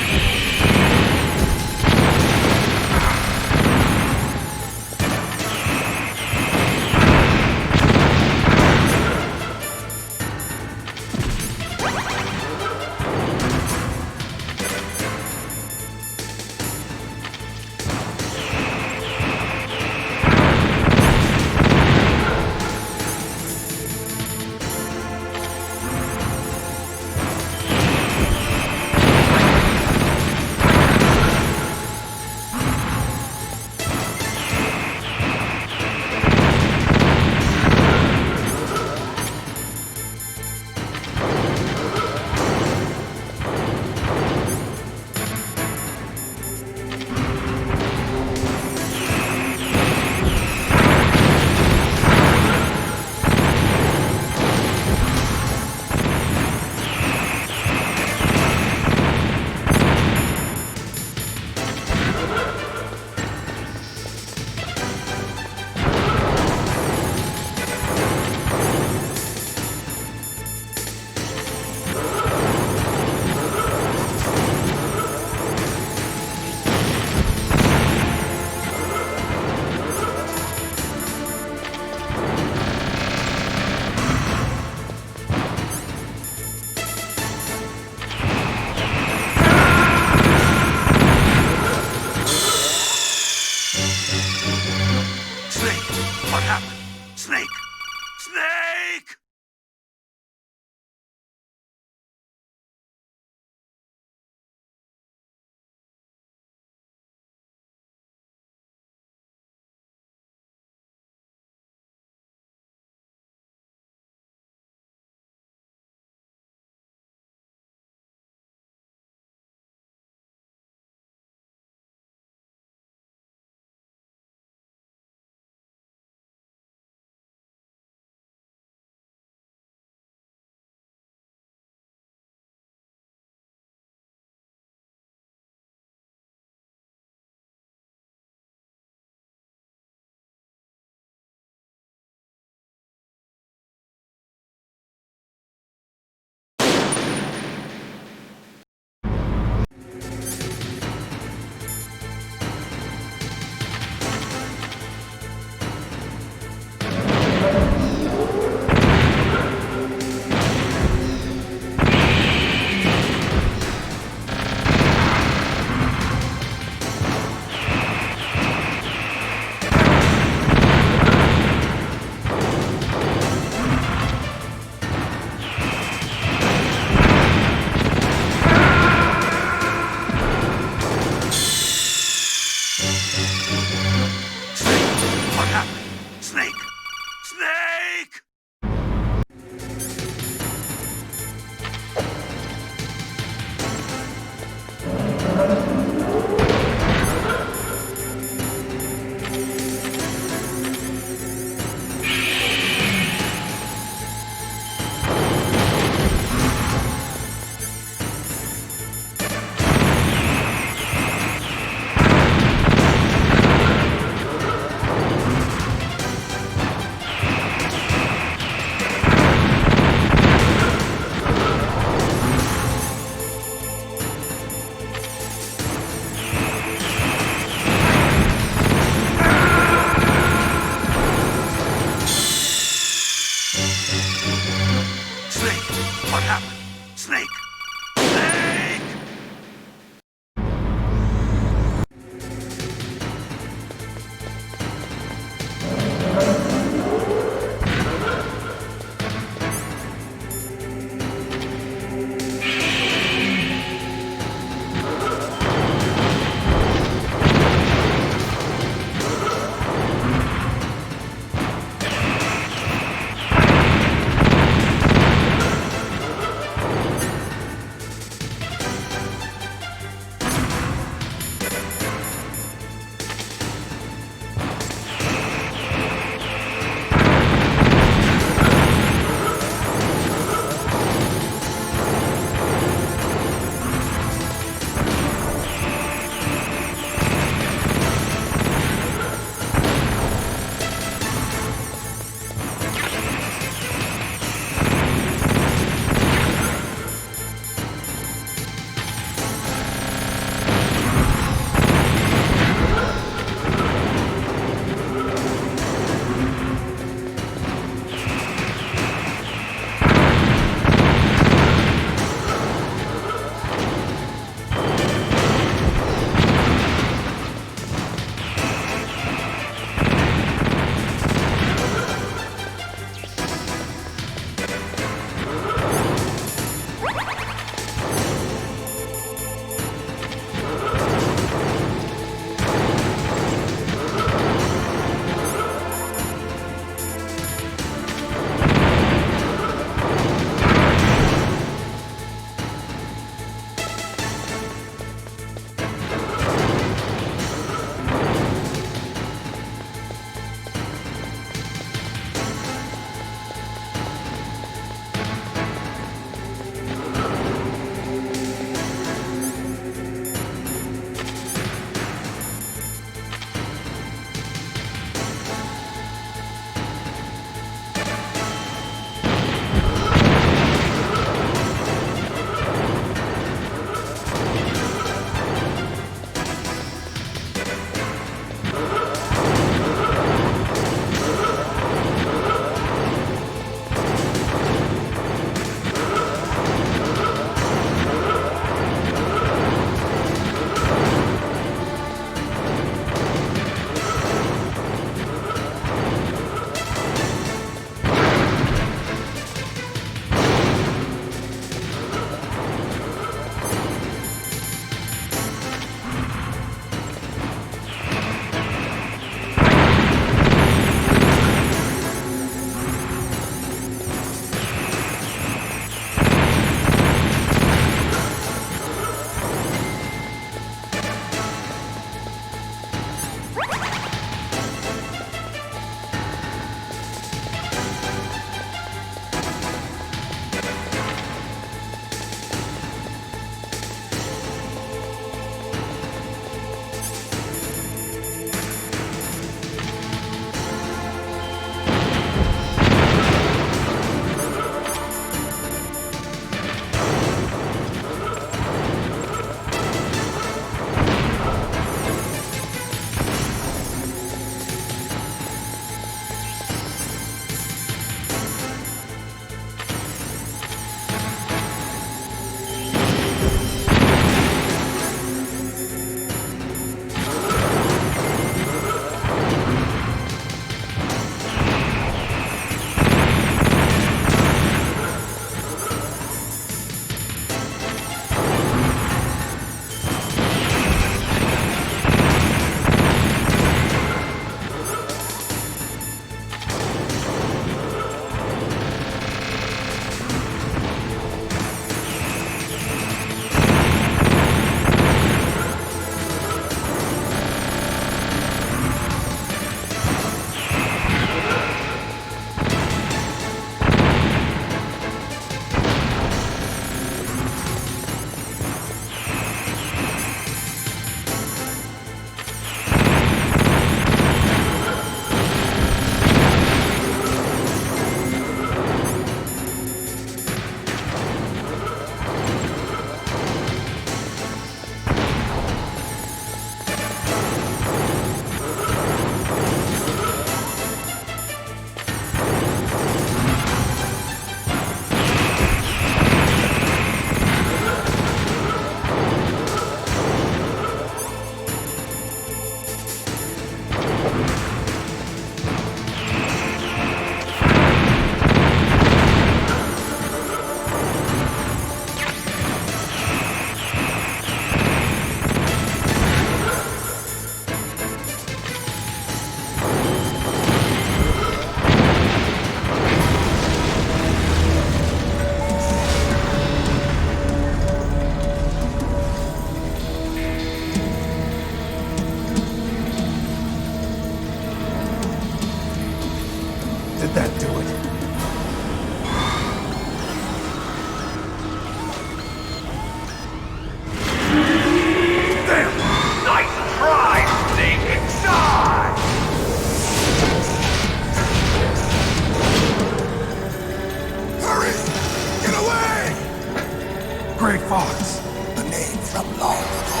Fox. A name from long ago.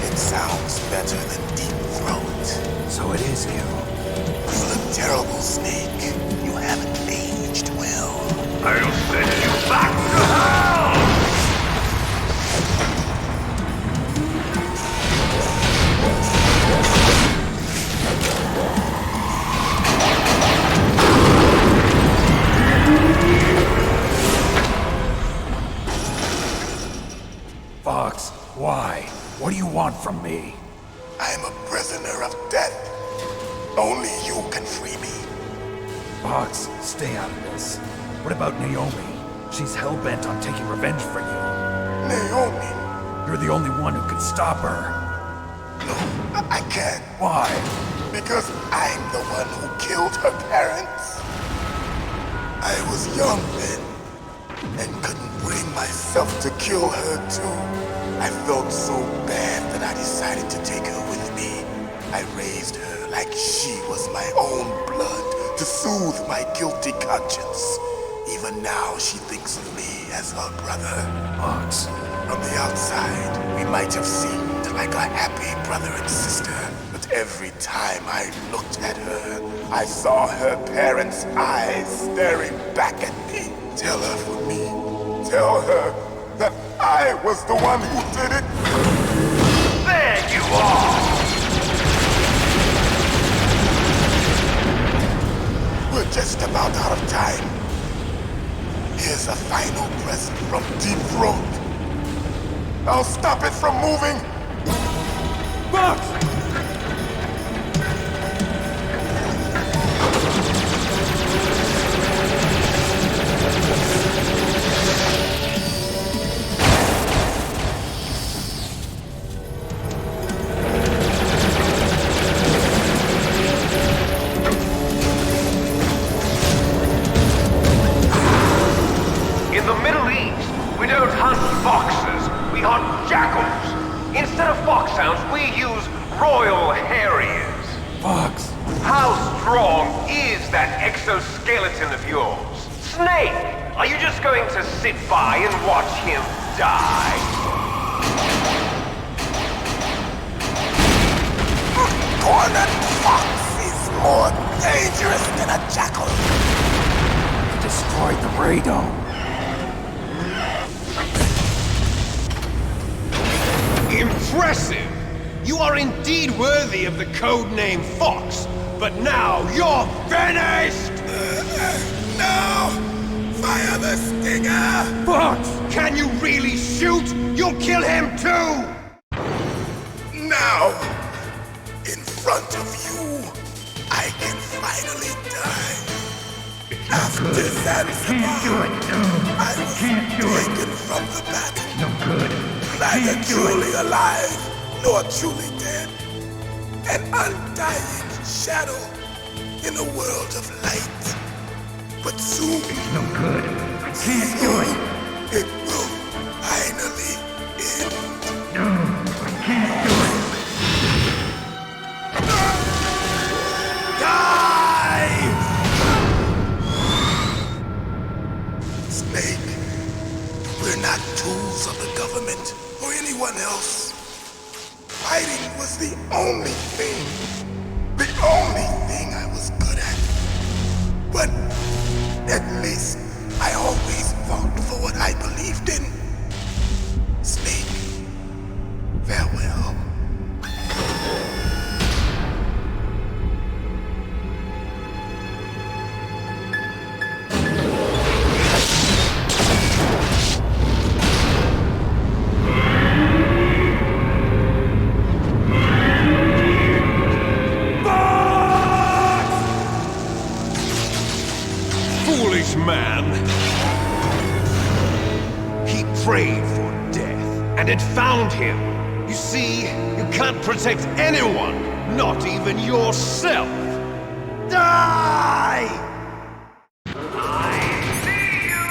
It sounds better than Deep Throat. So it is you. You look terrible, Snake. You haven't aged well. I'll send you back to hell! Fox, why? What do you want from me? I'm a prisoner of death. Only you can free me. Fox, stay out of this. What about Naomi? She's hell-bent on taking revenge for you. Naomi? You're the only one who can stop her. No, I can't. Why? Because I'm the one who killed her parents. I was young then, and couldn't bring myself to kill her too. I felt so bad that I decided to take her with me. I raised her like she was my own blood to soothe my guilty conscience. Even now, she thinks of me as her brother. Fox. From the outside, we might have seemed like a happy brother and sister, but every time I looked at her, I saw her parents' eyes staring back at me. Tell her for me. Tell her that I was the one who did it. There you are! We're just about out of time. Here's a final present from Deep Throat. I'll stop it from moving. Fox! In the Middle East, we don't hunt foxes, we hunt jackals. Instead of foxhounds, we use royal harriers. Fox! How strong is that exoskeleton of yours? Snake, are you just going to sit by and watch him die? A cornered fox is more dangerous than a jackal. Destroyed the radome. Impressive! You are indeed worthy of the codename Fox, but now you're finished! No! Fire the stinger! Fox! Can you really shoot? You'll kill him too! Now, in front of you, I can finally die. After Zanzibar, I was taken from the battle. No good. Neither truly alive, nor truly dead. An undying shadow in a world of light. But soon, No good. I can't do it. it will finally end. No, I can't do it. Die! Snake, we're not tools of the government or anyone else. Fighting was the only thing I was good at. But at least I always fought for what I believed in. Snake, farewell. Foolish man! He prayed for death, and it found him. You see, you can't protect anyone, not even yourself. Die! I see you!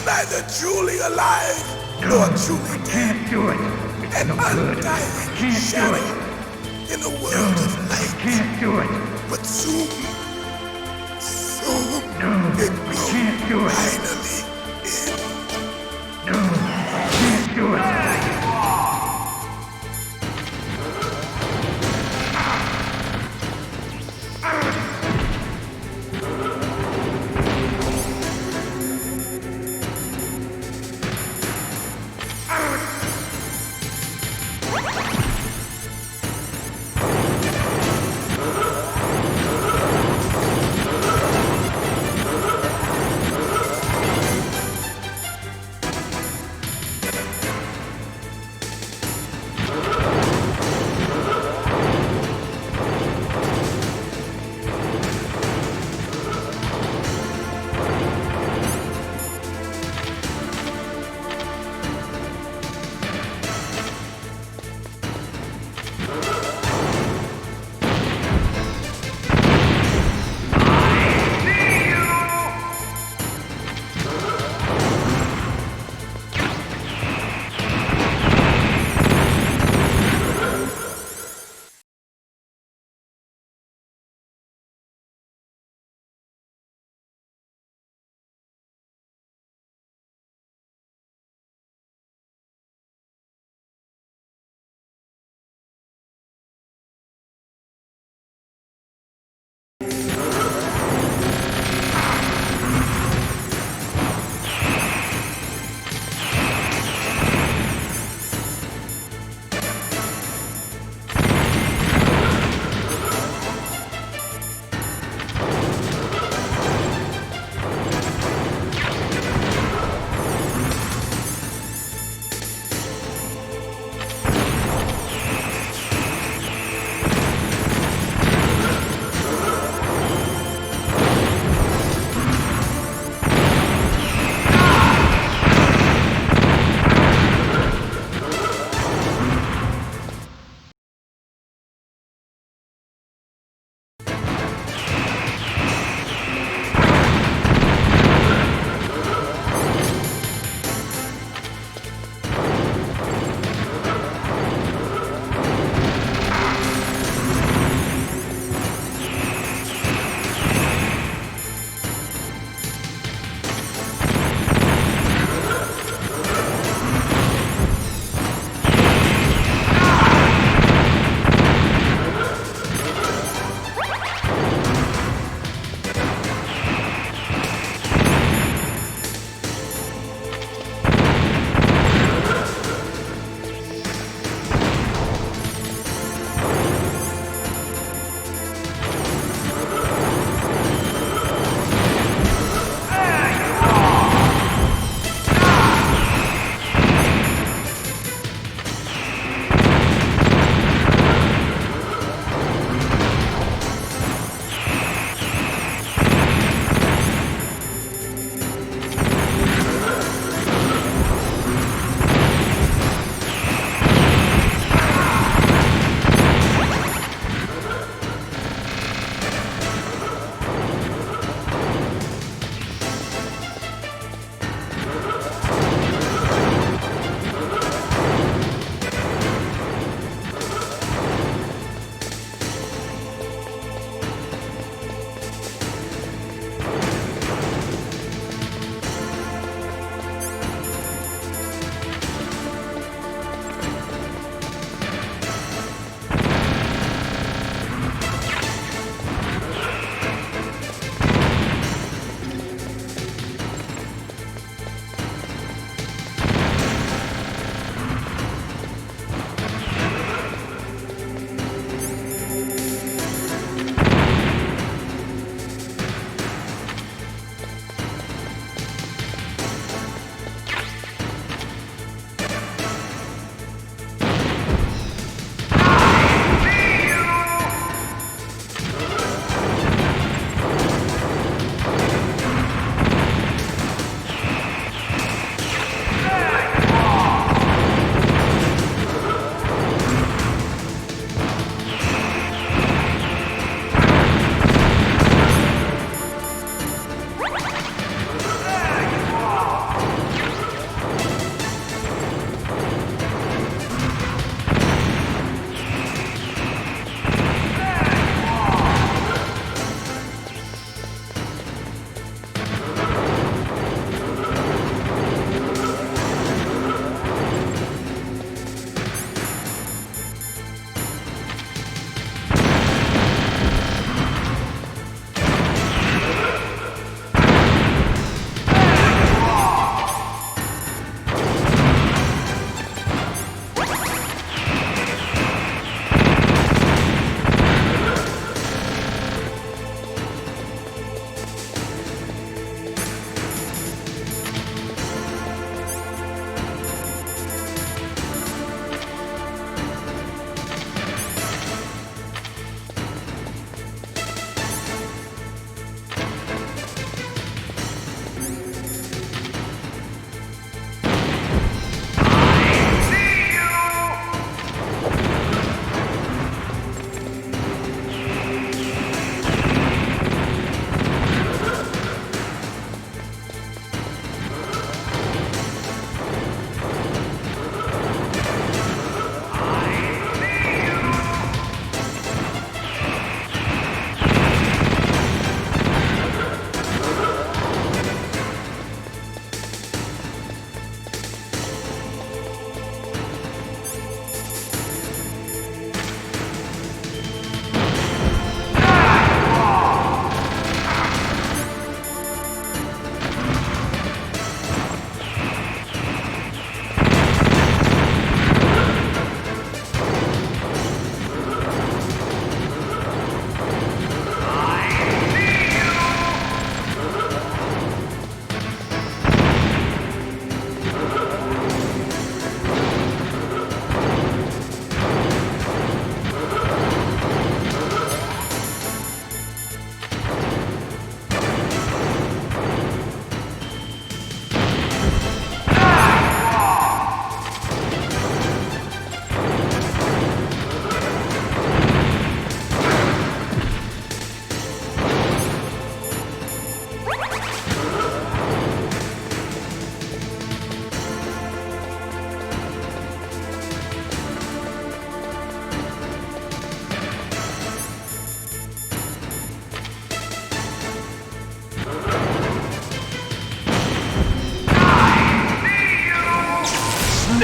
neither truly alive nor truly dead. Can't do it. It's An no good. undying Can't do shadow it. in a world of light. Can't do it. But soon No, it we will can't do it. finally end. No, can't do it.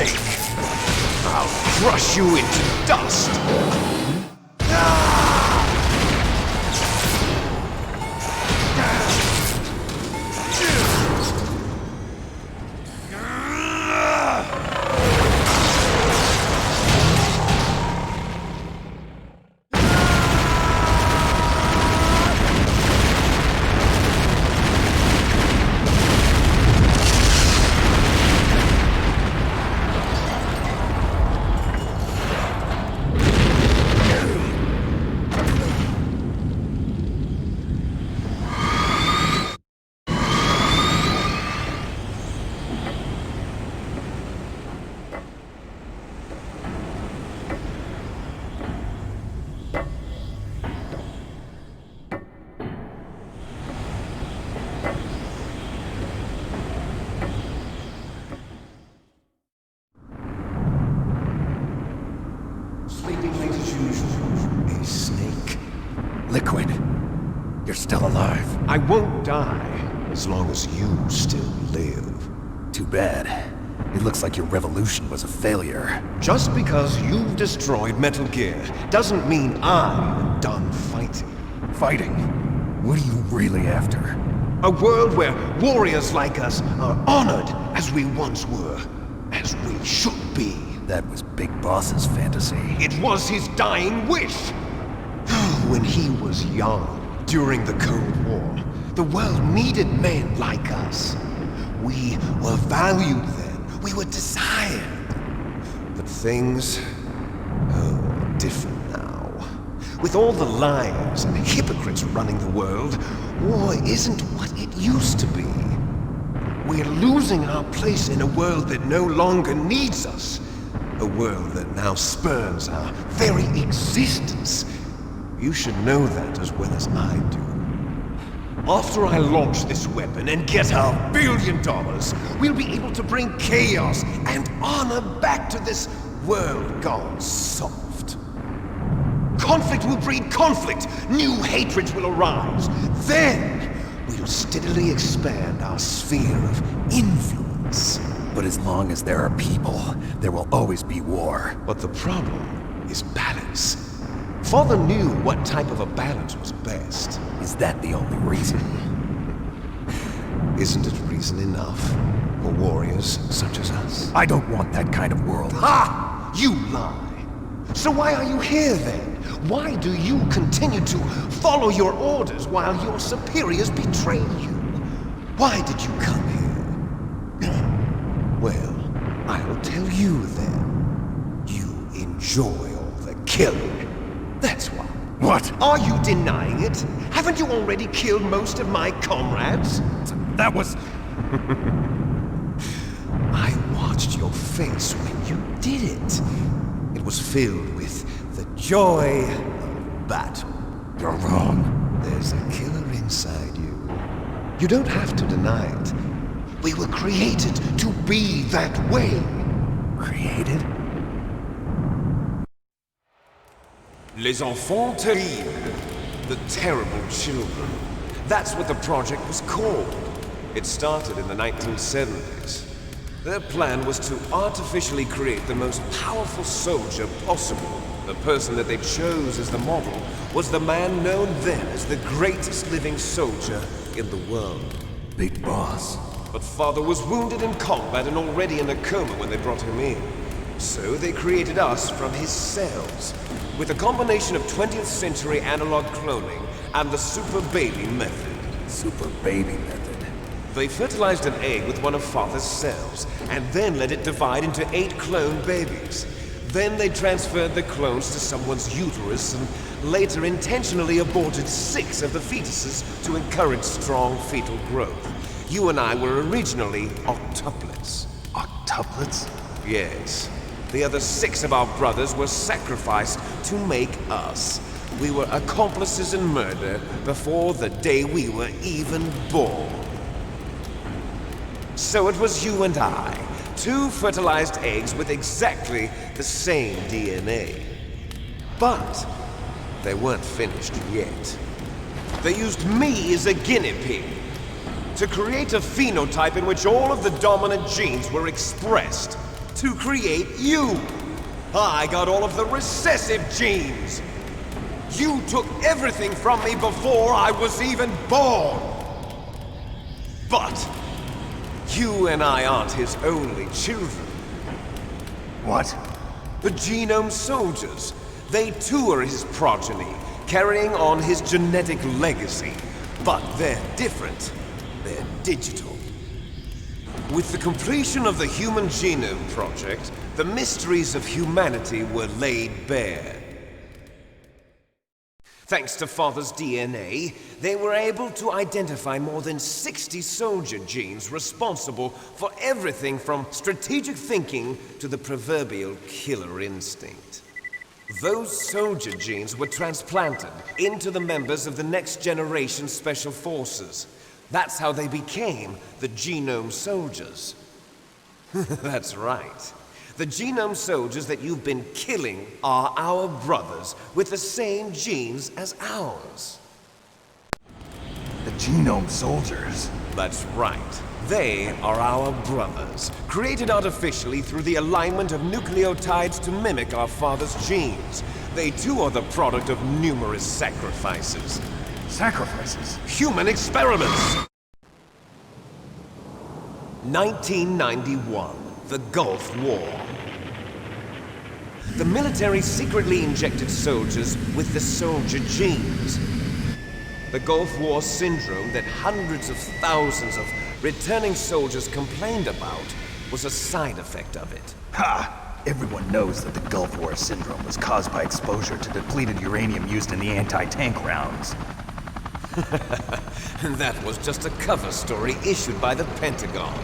snake! I'll crush you into dust! Sleeping late as usual. A snake. Liquid. You're still alive. I won't die as long as you still live. Too bad. It looks like your revolution was a failure. Just because you've destroyed Metal Gear doesn't mean I'm done fighting. Fighting? What are you really after? A world where warriors like us are honored as we once were, as we should be. That was Big Boss's fantasy. It was his dying wish. When he was young, during the Cold War, the world needed men like us. We were valued then. We were desired. But things are different now. With all the liars and hypocrites running the world, war isn't what it used to be. We're losing our place in a world that no longer needs us. A world that now spurns our very existence. You should know that as well as I do. After I launch this weapon and get our $1 billion, we'll be able to bring chaos and honor back to this world gone soft. Conflict will breed conflict. New hatreds will arise. Then we'll steadily expand our sphere of influence. But as long as there are people, there will always be war. But the problem is balance. Father knew what type of a balance was best. Is that the only reason? Isn't it reason enough for warriors such as us? I don't want that kind of world. Ha! You lie! So why are you here then? Why do you continue to follow your orders while your superiors betray you? Why did you come here? Well, I'll tell you then. You enjoy all the killing. That's why. What? Are you denying it? Haven't you already killed most of my comrades? That was... I watched your face when you did it. It was filled with the joy of battle. You're wrong. There's a killer inside you. You don't have to deny it. We were created to be that way. Created? Les enfants terribles. The terrible children. That's what the project was called. It started in the 1970s. Their plan was to artificially create the most powerful soldier possible. The person that they chose as the model was the man known then as the greatest living soldier in the world. Big Boss. But Father was wounded in combat and already in a coma when they brought him in. So they created us from his cells, with a combination of 20th century analog cloning and the super baby method. Super baby method. They fertilized an egg with one of Father's cells, and then let it divide into 8 clone babies. Then they transferred the clones to someone's uterus and later intentionally aborted 6 of the fetuses to encourage strong fetal growth. You and I were originally octuplets. Octuplets? Yes. The other 6 of our brothers were sacrificed to make us. We were accomplices in murder before the day we were even born. So it was you and I, 2 fertilized eggs with exactly the same DNA. But they weren't finished yet. They used me as a guinea pig to create a phenotype in which all of the dominant genes were expressed, to create you. I got all of the recessive genes. You took everything from me before I was even born. But you and I aren't his only children. What? The Genome Soldiers. They too are his progeny, carrying on his genetic legacy. But they're different. They're digital. With the completion of the Human Genome Project, the mysteries of humanity were laid bare. Thanks to Father's DNA, they were able to identify more than 60 soldier genes responsible for everything from strategic thinking to the proverbial killer instinct. Those soldier genes were transplanted into the members of the next generation Special Forces. That's how they became the Genome Soldiers. That's right. The Genome Soldiers that you've been killing are our brothers with the same genes as ours. The Genome Soldiers? That's right. They are our brothers, created artificially through the alignment of nucleotides to mimic our father's genes. They too are the product of numerous sacrifices. Sacrifices? Human experiments! 1991, the Gulf War. The military secretly injected soldiers with the soldier genes. The Gulf War syndrome that hundreds of thousands of returning soldiers complained about was a side effect of it. Ha! Everyone knows that the Gulf War syndrome was caused by exposure to depleted uranium used in the anti-tank rounds. That was just a cover story issued by the Pentagon.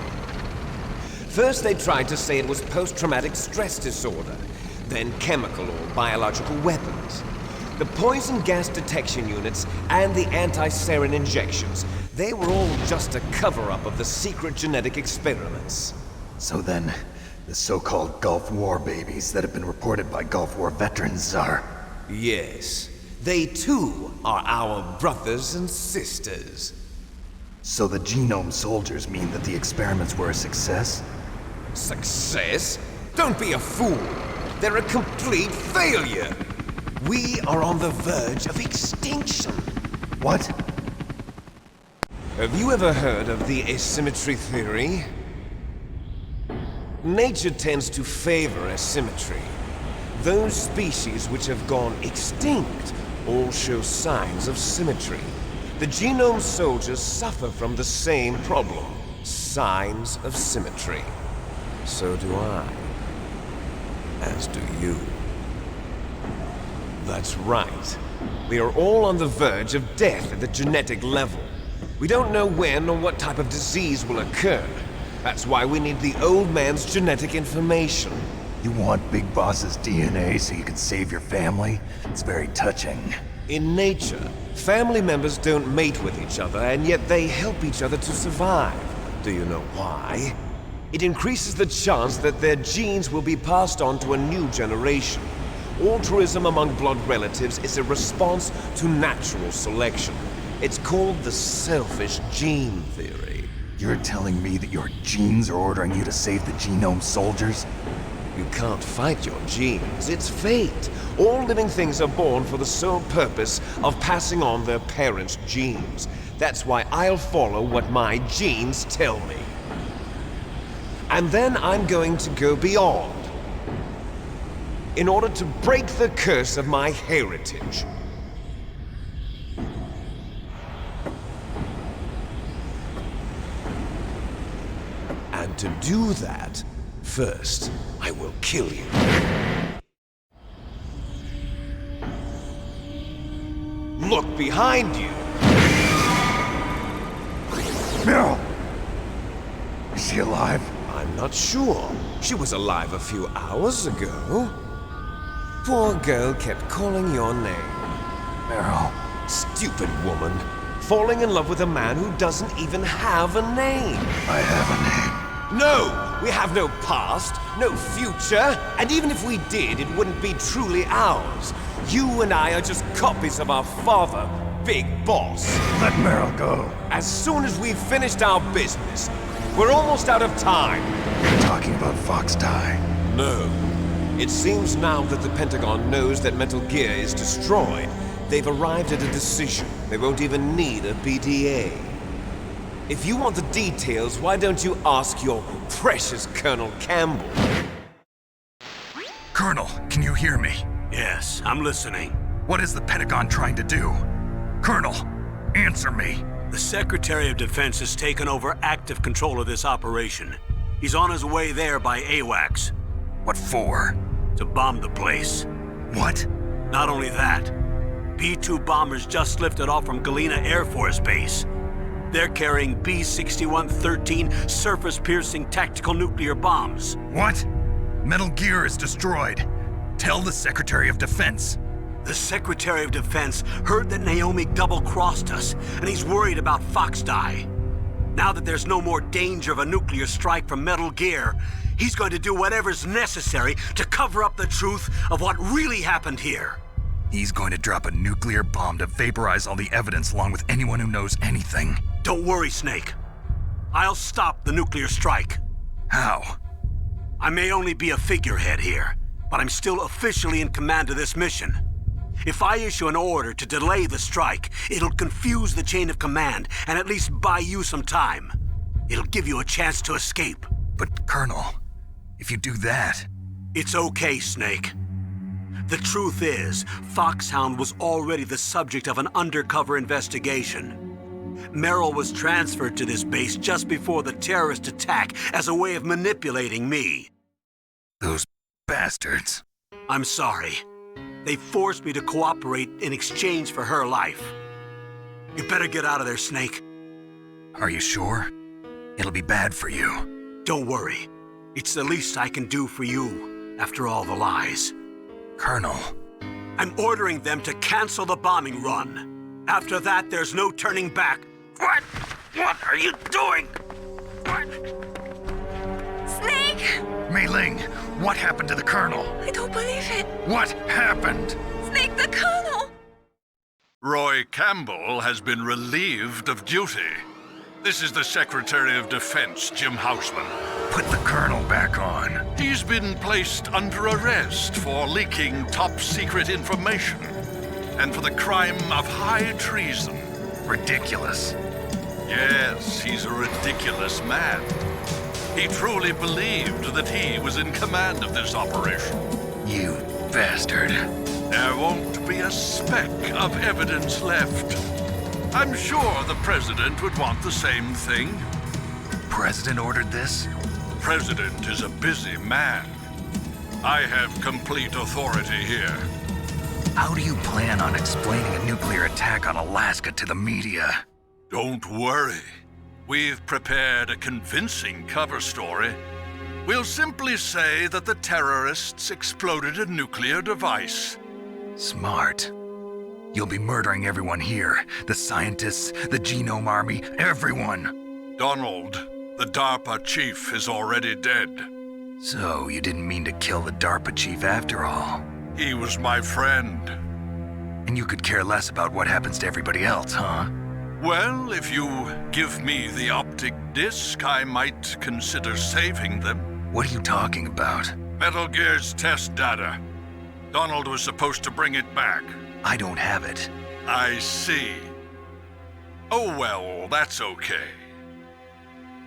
First they tried to say it was post-traumatic stress disorder, then chemical or biological weapons. The poison gas detection units and the anti-sarin injections, they were all just a cover-up of the secret genetic experiments. So then, the so-called Gulf War babies that have been reported by Gulf War veterans are... Yes. They too are our brothers and sisters. So the Genome Soldiers mean that the experiments were a success? Success? Don't be a fool. They're a complete failure. We are on the verge of extinction. What? Have you ever heard of the asymmetry theory? Nature tends to favor asymmetry. Those species which have gone extinct all show signs of symmetry. The Genome Soldiers suffer from the same problem, signs of symmetry. So do I. As do you. That's right. We are all on the verge of death at the genetic level. We don't know when or what type of disease will occur. That's why we need the old man's genetic information. You want Big Boss's DNA so you can save your family? It's very touching. In nature, family members don't mate with each other, and yet they help each other to survive. Do you know why? It increases the chance that their genes will be passed on to a new generation. Altruism among blood relatives is a response to natural selection. It's called the selfish gene theory. You're telling me that your genes are ordering you to save the Genome Soldiers? You can't fight your genes. It's fate. All living things are born for the sole purpose of passing on their parents' genes. That's why I'll follow what my genes tell me. And then I'm going to go beyond, in order to break the curse of my heritage. And to do that, first, I will kill you. Look behind you! Meryl! Is she alive? I'm not sure. She was alive a few hours ago. Poor girl kept calling your name. Meryl. Stupid woman. Falling in love with a man who doesn't even have a name. I have a name. No! We have no past, no future, and even if we did, it wouldn't be truly ours. You and I are just copies of our father, Big Boss. Let Meryl go. As soon as we've finished our business, We're almost out of time. You're talking about Fox Die. No. It seems now that the Pentagon knows that Metal Gear is destroyed. They've arrived at a decision. They won't even need a BDA. If you want the details, why don't you ask your precious Colonel Campbell? Colonel, can you hear me? Yes, I'm listening. What is the Pentagon trying to do? Colonel, answer me. The Secretary of Defense has taken over active control of this operation. He's on his way there by AWACS. What for? To bomb the place. What? Not only that, B-2 bombers just lifted off from Galena Air Force Base. They're carrying B-6113 surface-piercing tactical nuclear bombs. What? Metal Gear is destroyed. Tell the Secretary of Defense. The Secretary of Defense heard that Naomi double-crossed us, and he's worried about Fox Die. Now that there's no more danger of a nuclear strike from Metal Gear, he's going to do whatever's necessary to cover up the truth of what really happened here. He's going to drop a nuclear bomb to vaporize all the evidence along with anyone who knows anything. Don't worry, Snake. I'll stop the nuclear strike. How? I may only be a figurehead here, but I'm still officially in command of this mission. If I issue an order to delay the strike, it'll confuse the chain of command and at least buy you some time. It'll give you a chance to escape. But, Colonel, if you do that... It's okay, Snake. The truth is, Foxhound was already the subject of an undercover investigation. Merrill was transferred to this base just before the terrorist attack as a way of manipulating me. Those bastards. I'm sorry. They forced me to cooperate in exchange for her life. You better get out of there, Snake. Are you sure? It'll be bad for you. Don't worry. It's the least I can do for you, after all the lies. Colonel. I'm ordering them to cancel the bombing run. After that, there's no turning back. What? What are you doing? What? Snake! Mei Ling, what happened to the Colonel? I don't believe it. What happened? Snake, the Colonel! Roy Campbell has been relieved of duty. This is the Secretary of Defense, Jim Houseman. Put the Colonel back on. He's been placed under arrest for leaking top-secret information and for the crime of high treason. Ridiculous. Yes, he's a ridiculous man. He truly believed that he was in command of this operation. You bastard. There won't be a speck of evidence left. I'm sure the President would want the same thing. President ordered this? President is a busy man. I have complete authority here. How do you plan on explaining a nuclear attack on Alaska to the media? Don't worry. We've prepared a convincing cover story. We'll simply say that the terrorists exploded a nuclear device. Smart. You'll be murdering everyone here. The scientists, the Genome Army, everyone. Donald, the DARPA chief, is already dead. So you didn't mean to kill the DARPA chief after all? He was my friend. And you could care less about what happens to everybody else, huh? Well, if you give me the optic disc, I might consider saving them. What are you talking about? Metal Gear's test data. Donald was supposed to bring it back. I don't have it. I see. Oh well, that's okay.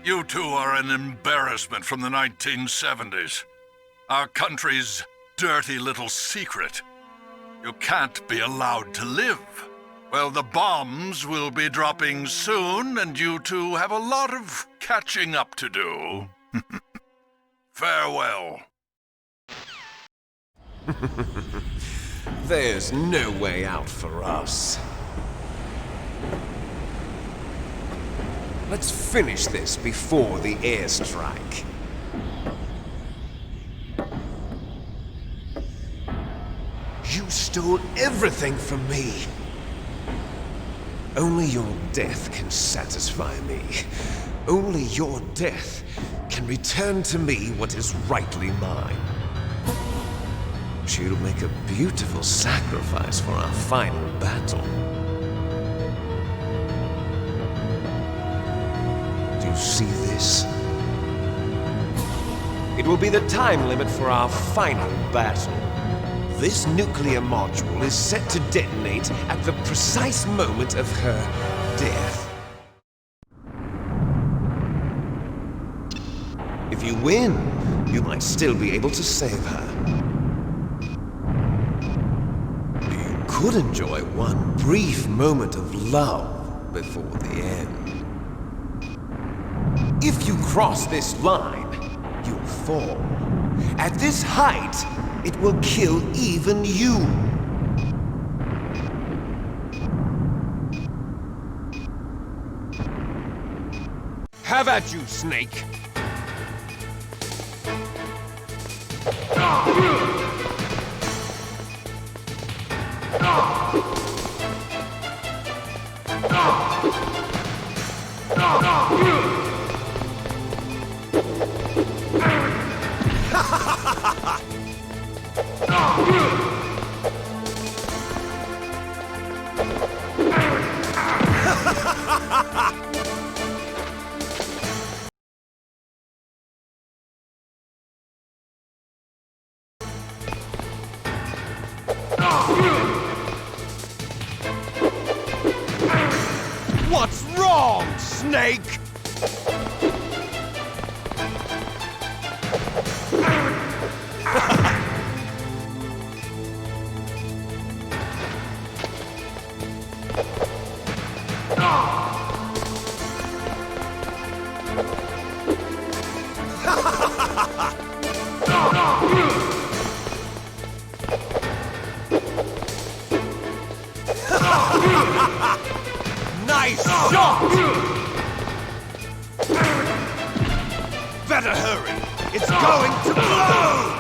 You two are an embarrassment from the 1970s. Our country's dirty little secret. You can't be allowed to live. Well, the bombs will be dropping soon, and you two have a lot of catching up to do. Farewell. There's no way out for us. Let's finish this before the airstrike. You stole everything from me. Only your death can satisfy me. Only your death can return to me what is rightly mine. She'll make a beautiful sacrifice for our final battle. Do you see this? It will be the time limit for our final battle. This nuclear module is set to detonate at the precise moment of her death. If you win, you might still be able to save her. You could enjoy one brief moment of love before the end. If you cross this line, you'll fall. At this height, it will kill even you. Have at you, Snake. What's wrong, Snake? Nice shot! Better hurry! It's going to blow!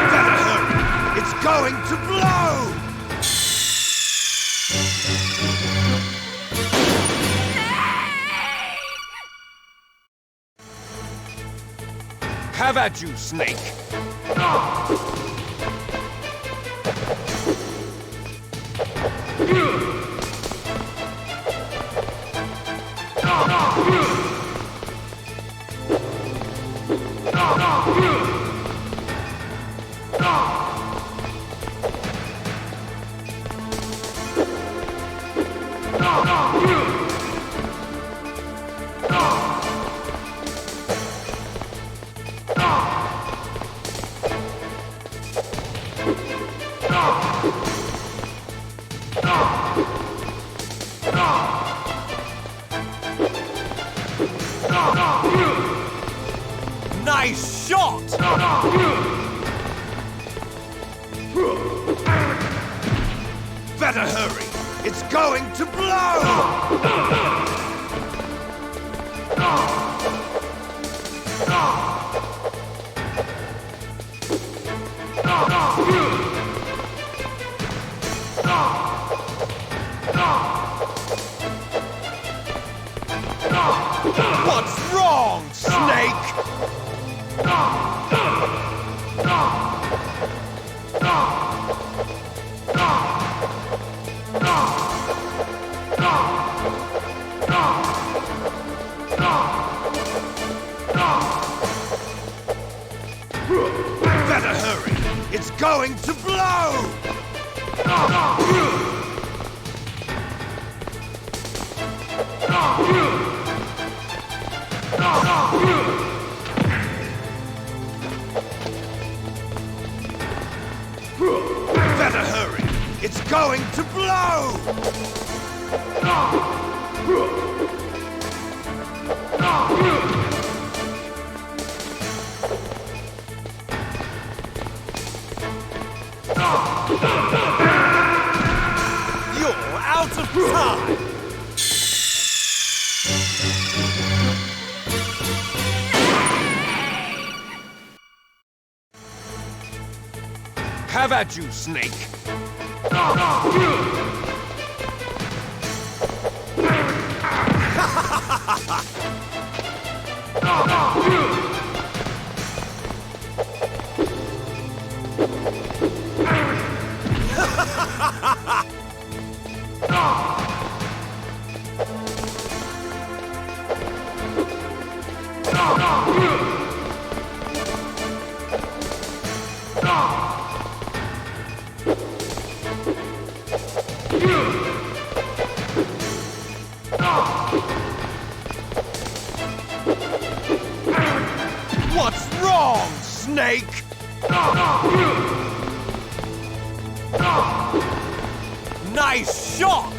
Better hurry! It's going to blow! Have at you, Snake! Nice shot! Better hurry! It's going to blow! What's wrong, Snake? Better hurry! It's going to blow! Better hurry! It's going to blow! You're out of time! Have at you, Snake! What's wrong, Snake? Nice shot!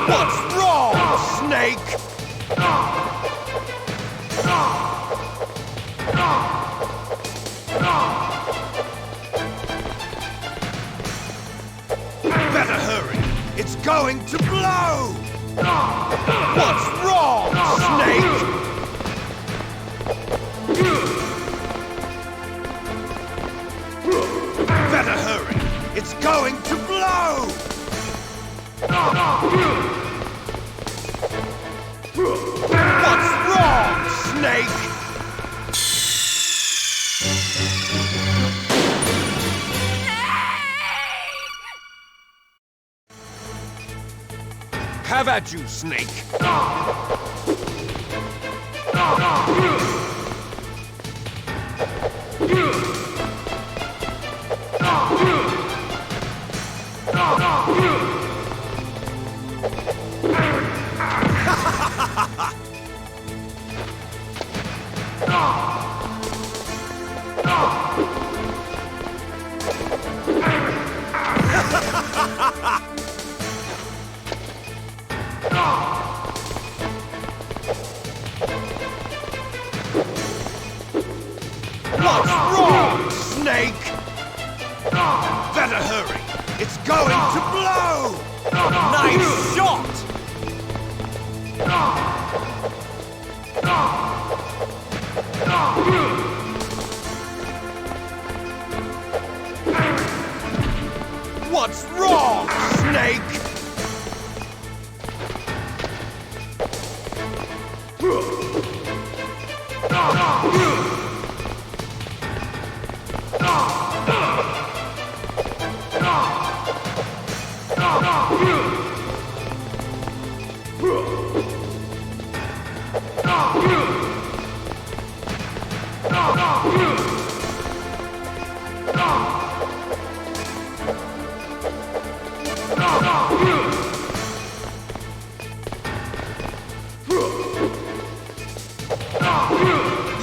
What's wrong, Snake? Better hurry. It's going to blow! What's wrong, Snake? Better hurry. It's going to blow! What's wrong, Snake? Have at you, Snake! What's wrong, Snake? Better hurry. It's going to blow! Nice shot! What's wrong, Snake?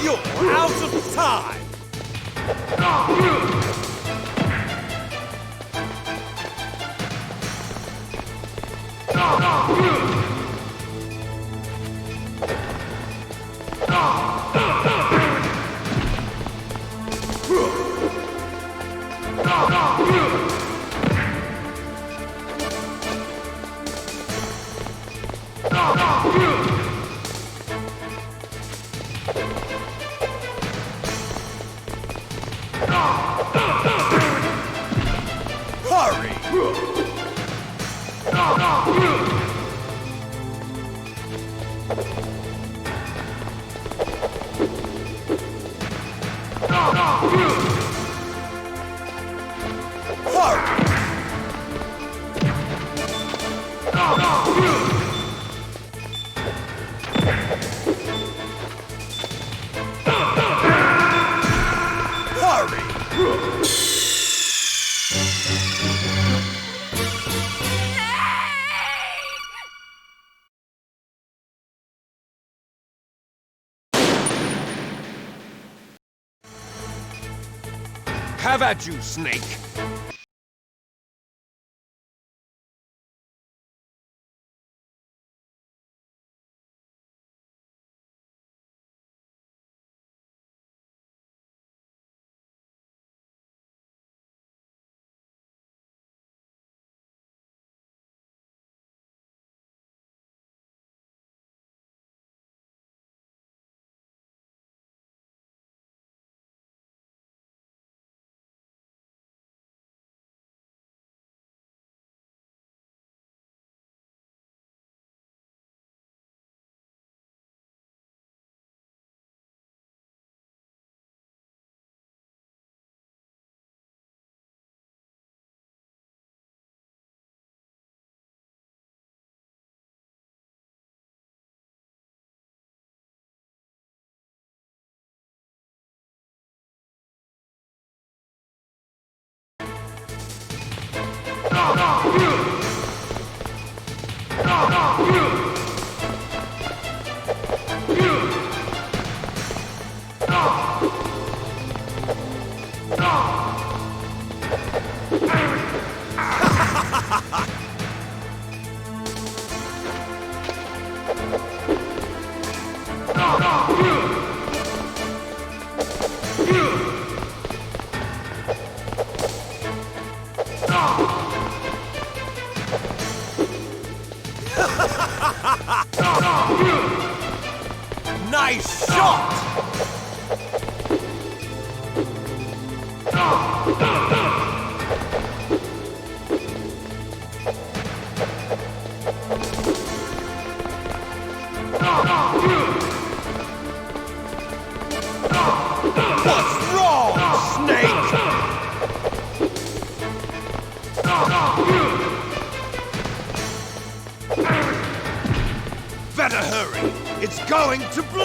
You're out of time! Hurry! Have at you, Snake! Nice shot! What's wrong, Snake? Better hurry! It's going to blow!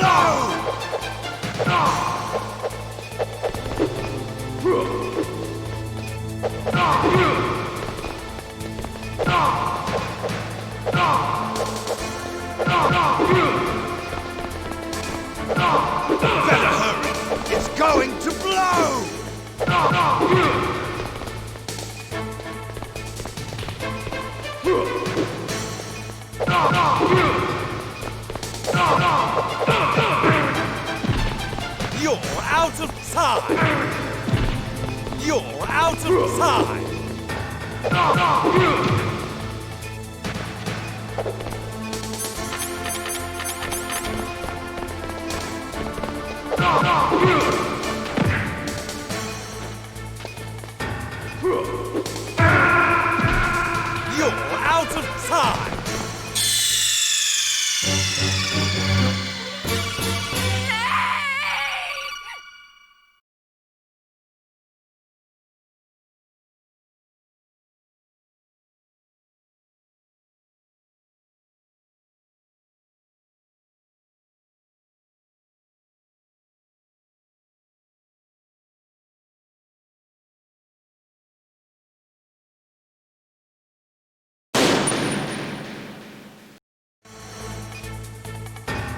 Better hurry! It's going to blow! You're out of time! You're out of time! You're out of time!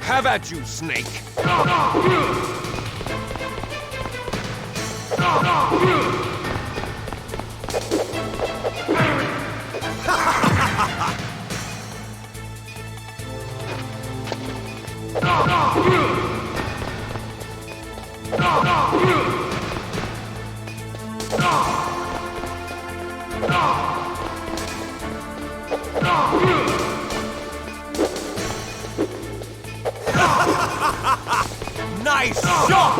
Have at you, Snake! Nice shot!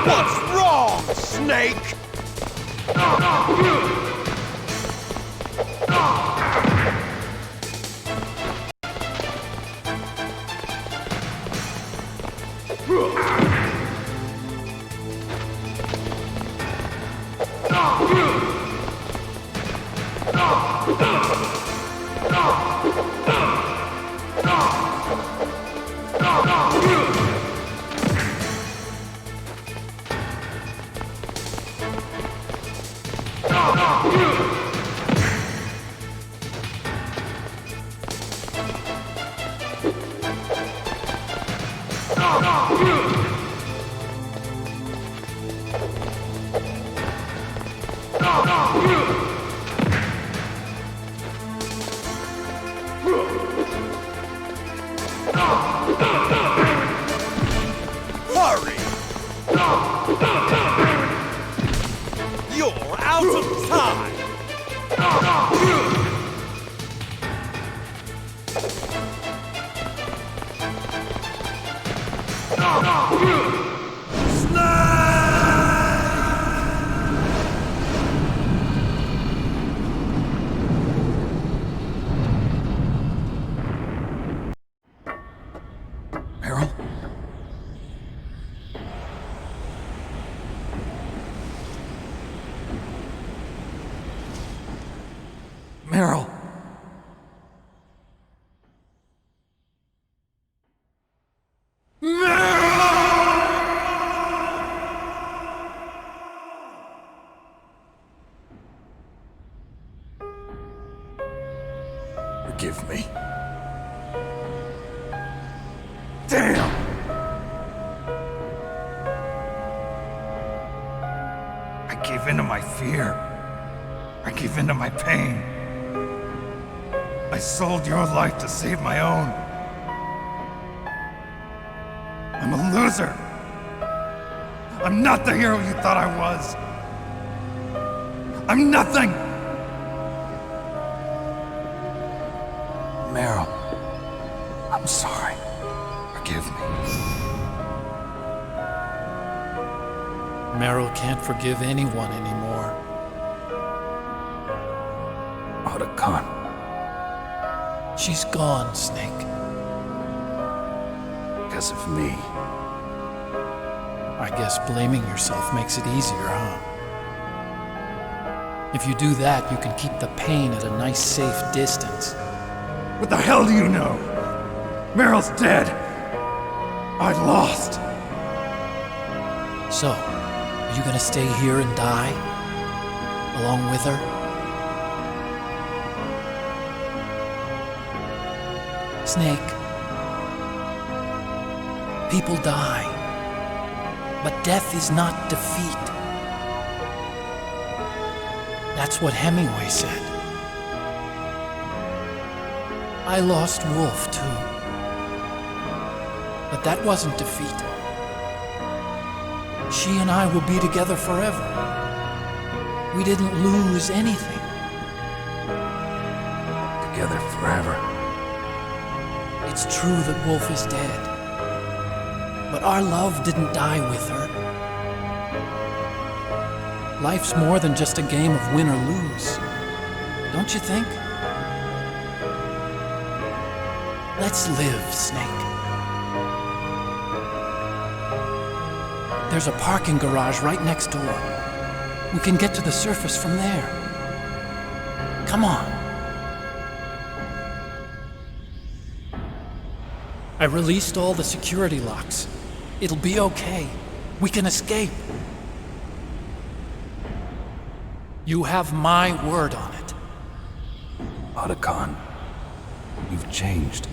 What's wrong, Snake? Meryl. Forgive me. Damn! I gave in to my fear. I gave in to my pain. I sold your life to save my own. I'm a loser. I'm not the hero you thought I was. I'm nothing! Meryl, I'm sorry. Forgive me. Meryl can't forgive anyone anymore. Otacon. She's gone, Snake. Because of me. I guess blaming yourself makes it easier, huh? If you do that, you can keep the pain at a nice, safe distance. What the hell do you know? Meryl's dead. I lost. So, are you gonna stay here and die? Along with her? Snake. People die. But death is not defeat. That's what Hemingway said. I lost Wolf, too. But that wasn't defeat. She and I will be together forever. We didn't lose anything. Together forever. It's true that Wolf is dead. But our love didn't die with her. Life's more than just a game of win or lose. Don't you think? Let's live, Snake. There's a parking garage right next door. We can get to the surface from there. Come on. I released all the security locks. It'll be okay. We can escape. You have my word on it. Otacon, you've changed.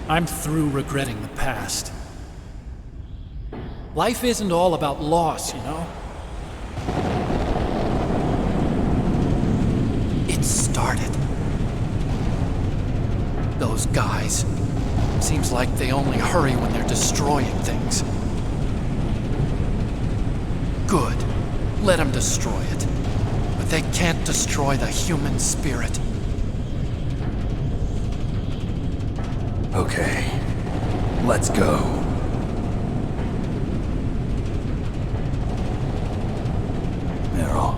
I'm through regretting the past. Life isn't all about loss, you know? It started. Those guys. Seems like they only hurry when they're destroying things. Good. Let them destroy it. But they can't destroy the human spirit. Okay. Let's go. Meryl,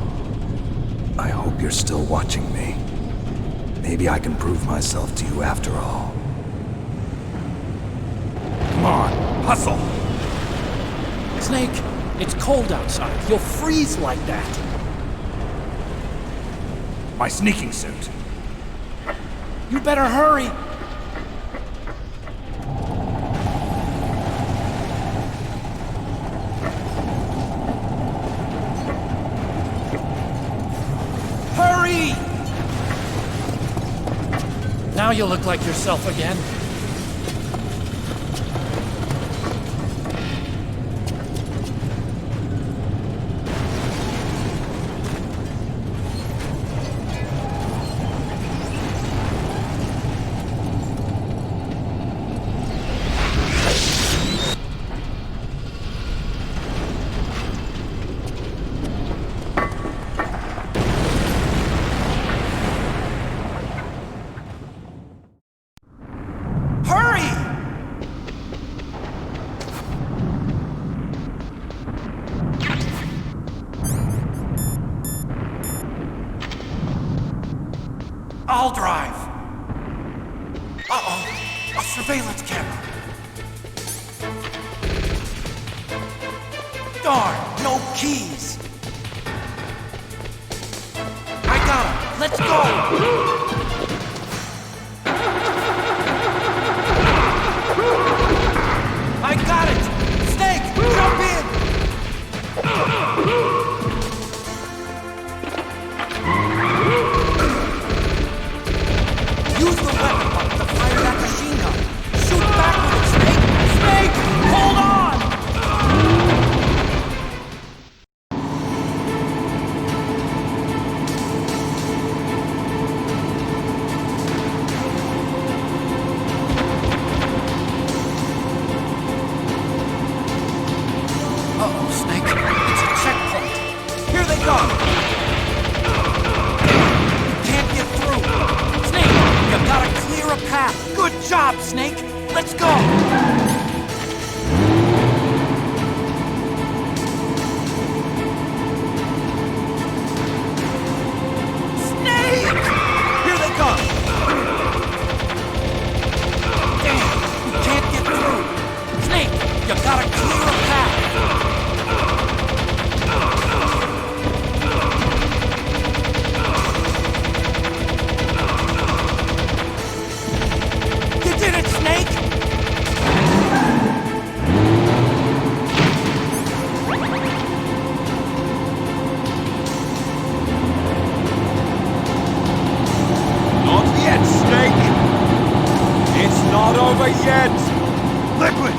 I hope you're still watching me. Maybe I can prove myself to you after all. Come on, hustle! Snake, it's cold outside. You'll freeze like that. My sneaking suit. You better hurry. Hurry! Now you look like yourself again. I'll drive. Uh-oh, a surveillance camera. Darn, no keys. I got him. Let's go! I got it! Snake, jump in! Use the weapon button to fire that machine gun. Shoot back with it, Snake! Snake, hold on! Uh-oh, Snake. It's a checkpoint. Here they come! You can't get through. Snake, you gotta clear a path. Good job, Snake. Let's go! Snake! Here they come! Damn, you can't get through. Snake, you gotta clear a path. You did it, Snake! Not yet, Snake! It's not over yet! Liquid!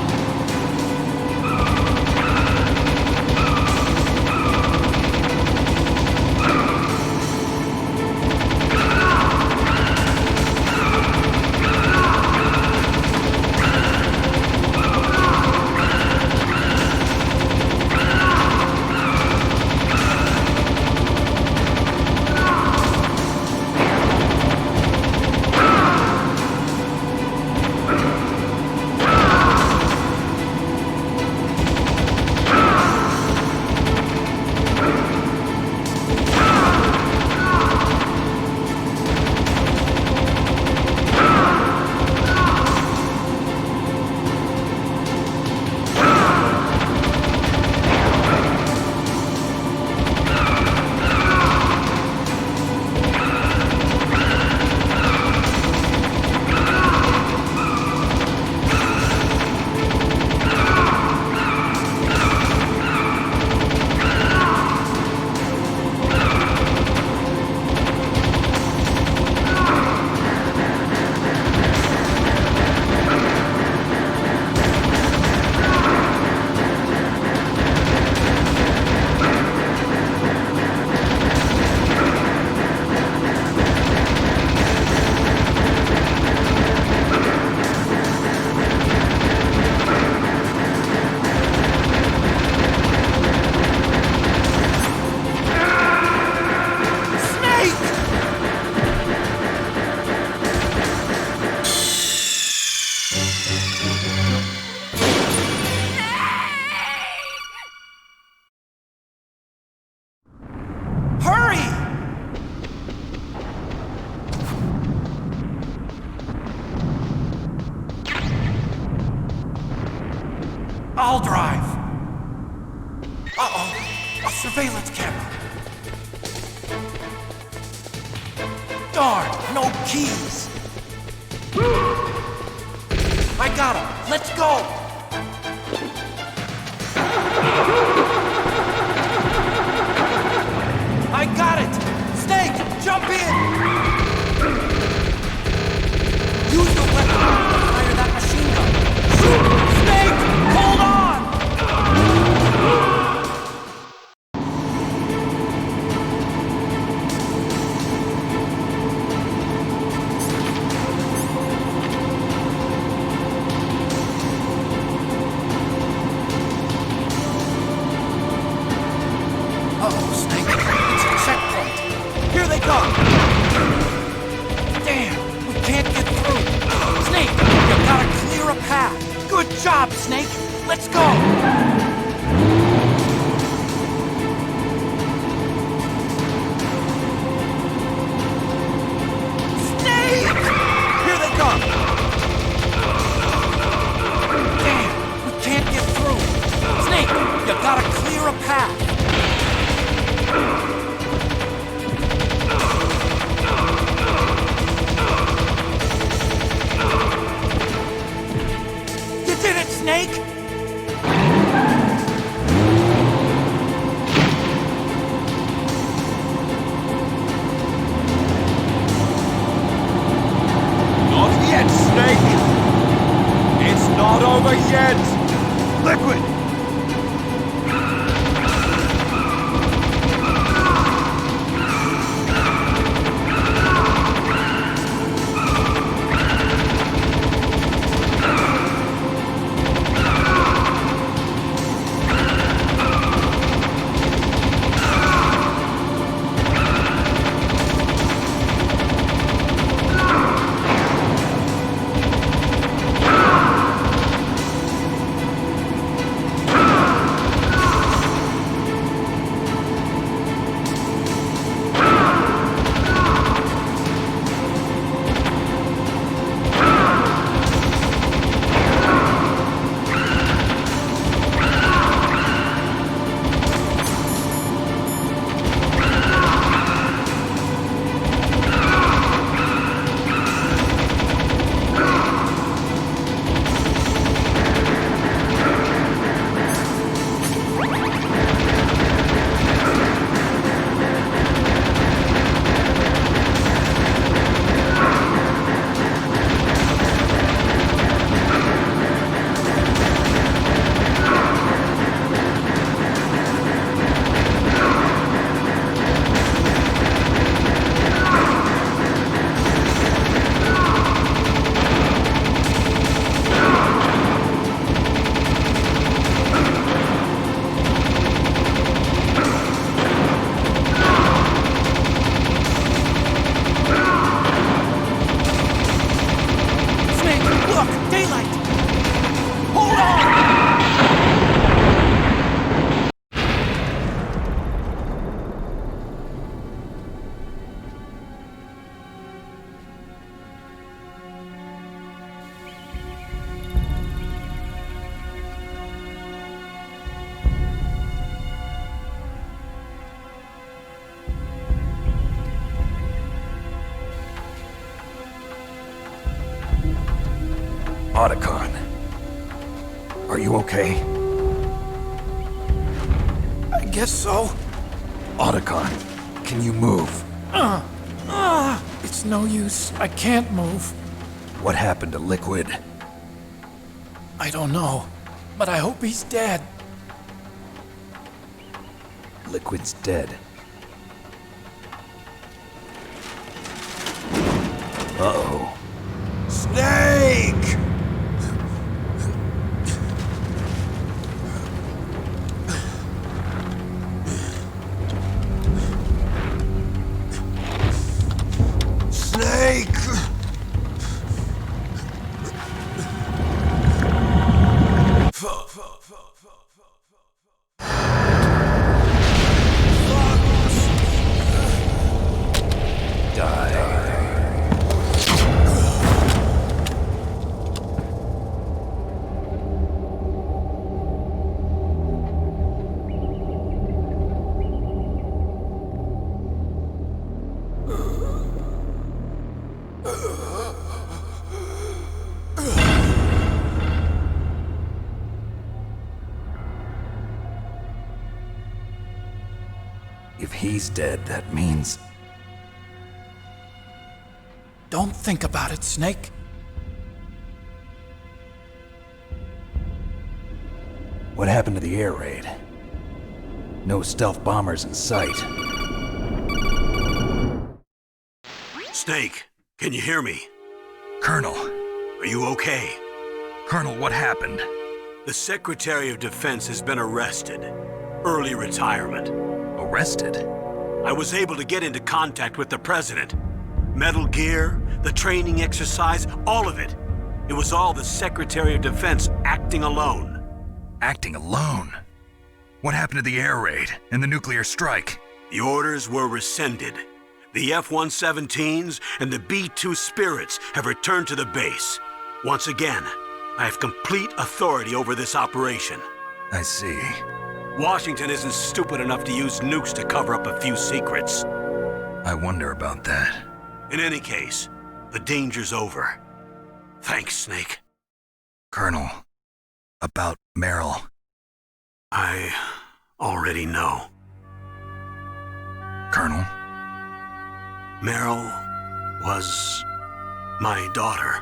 Hurry! I'll drive. Uh-oh, a surveillance camera. Darn, no keys. I got him. Let's go. I got it. Snake, jump in. Use the weapon to fire that machine gun. Shoot! Snake, hold on. Uh-oh, Snake. It's a checkpoint. Here they come. Damn, we can't get through. Snake, you gotta clear a path. Good job, Snake. Let's go. Snake! Here they come. Damn, we can't get through. Snake, you gotta clear a path. Otacon. Are you okay? I guess so. Otacon, can you move? It's no use. I can't move. What happened to Liquid? I don't know, but I hope he's dead. Liquid's dead. Uh-oh. Snake! Snake! If he's dead, that means... Don't think about it, Snake. What happened to the air raid? No stealth bombers in sight. Snake, can you hear me? Colonel. Are you okay? Colonel, what happened? The Secretary of Defense has been arrested. Early retirement. Arrested? I was able to get into contact with the President. Metal Gear, the training exercise, all of it. It was all the Secretary of Defense acting alone. Acting alone? What happened to the air raid and the nuclear strike? The orders were rescinded. The F-117s and the B-2 Spirits have returned to the base. Once again, I have complete authority over this operation. I see. Washington isn't stupid enough to use nukes to cover up a few secrets. I wonder about that. In any case, the danger's over. Thanks, Snake. Colonel, about Meryl. I already know. Colonel? Meryl was my daughter.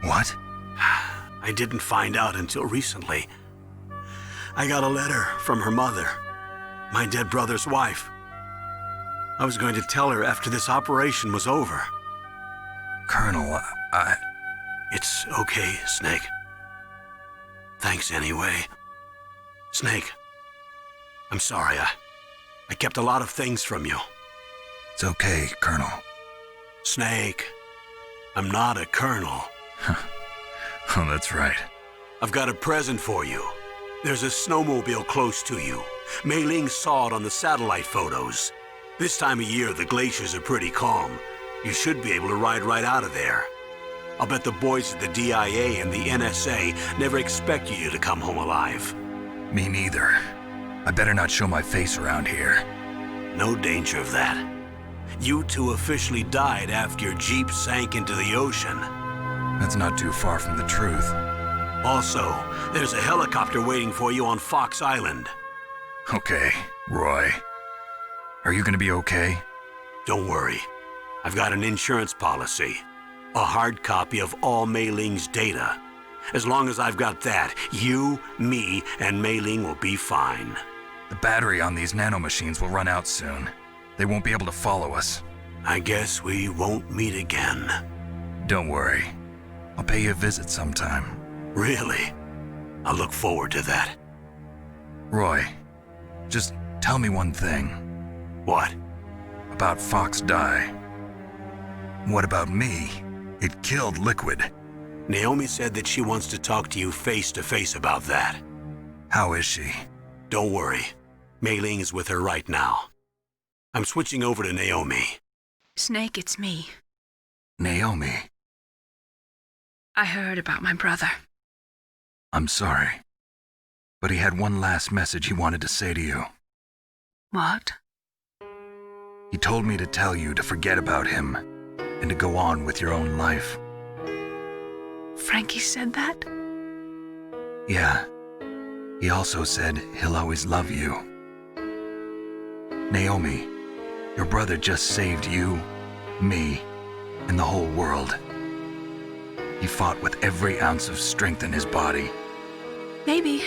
What? I didn't find out until recently. I got a letter from her mother, my dead brother's wife. I was going to tell her after this operation was over. Colonel, It's okay, Snake. Thanks anyway. Snake, I'm sorry. I kept a lot of things from you. It's okay, Colonel. Snake, I'm not a colonel. Oh, that's right. I've got a present for you. There's a snowmobile close to you. Mei Ling saw it on the satellite photos. This time of year, the glaciers are pretty calm. You should be able to ride right out of there. I'll bet the boys at the DIA and the NSA never expected you to come home alive. Me neither. I better not show my face around here. No danger of that. You two officially died after your Jeep sank into the ocean. That's not too far from the truth. Also, there's a helicopter waiting for you on Fox Island. Okay, Roy. Are you gonna be okay? Don't worry. I've got an insurance policy. A hard copy of all Mei Ling's data. As long as I've got that, you, me, and Mei Ling will be fine. The battery on these nanomachines will run out soon. They won't be able to follow us. I guess we won't meet again. Don't worry. I'll pay you a visit sometime. Really? I look forward to that. Roy, just tell me one thing. What? About Fox Die. What about me? It killed Liquid. Naomi said that she wants to talk to you face to face about that. How is she? Don't worry. Mei Ling is with her right now. I'm switching over to Naomi. Snake, it's me. Naomi. I heard about my brother. I'm sorry. But he had one last message he wanted to say to you. What? He told me to tell you to forget about him and to go on with your own life. Frankie said that? Yeah. He also said he'll always love you. Naomi, your brother just saved you, me, and the whole world. He fought with every ounce of strength in his body. Maybe.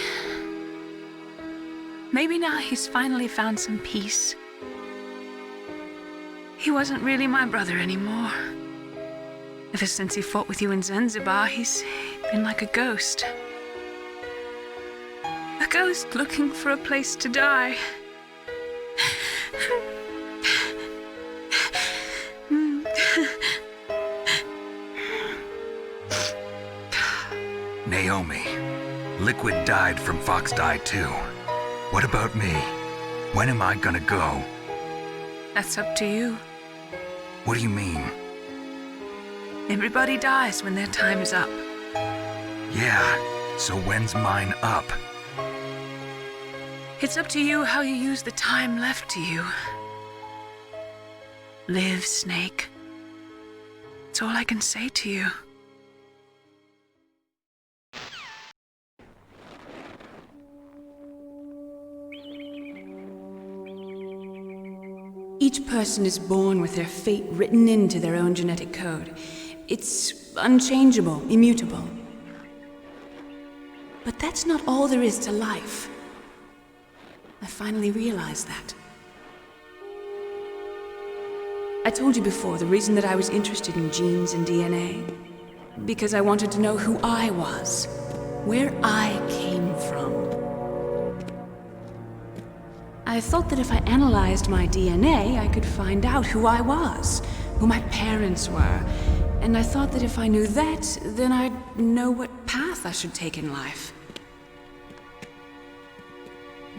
Maybe now he's finally found some peace. He wasn't really my brother anymore. Ever since he fought with you in Zanzibar, he's been like a ghost. A ghost looking for a place to die. Naomi, Liquid died from Fox Die too. What about me? When am I gonna go? That's up to you. What do you mean? Everybody dies when their time is up. Yeah, so when's mine up? It's up to you how you use the time left to you. Live, Snake. That's all I can say to you. Each person is born with their fate written into their own genetic code. It's unchangeable, immutable. But that's not all there is to life. I finally realized that. I told you before the reason that I was interested in genes and DNA. Because I wanted to know who I was, where I came from. I thought that if I analyzed my DNA, I could find out who I was, who my parents were, and I thought that if I knew that, then I'd know what path I should take in life.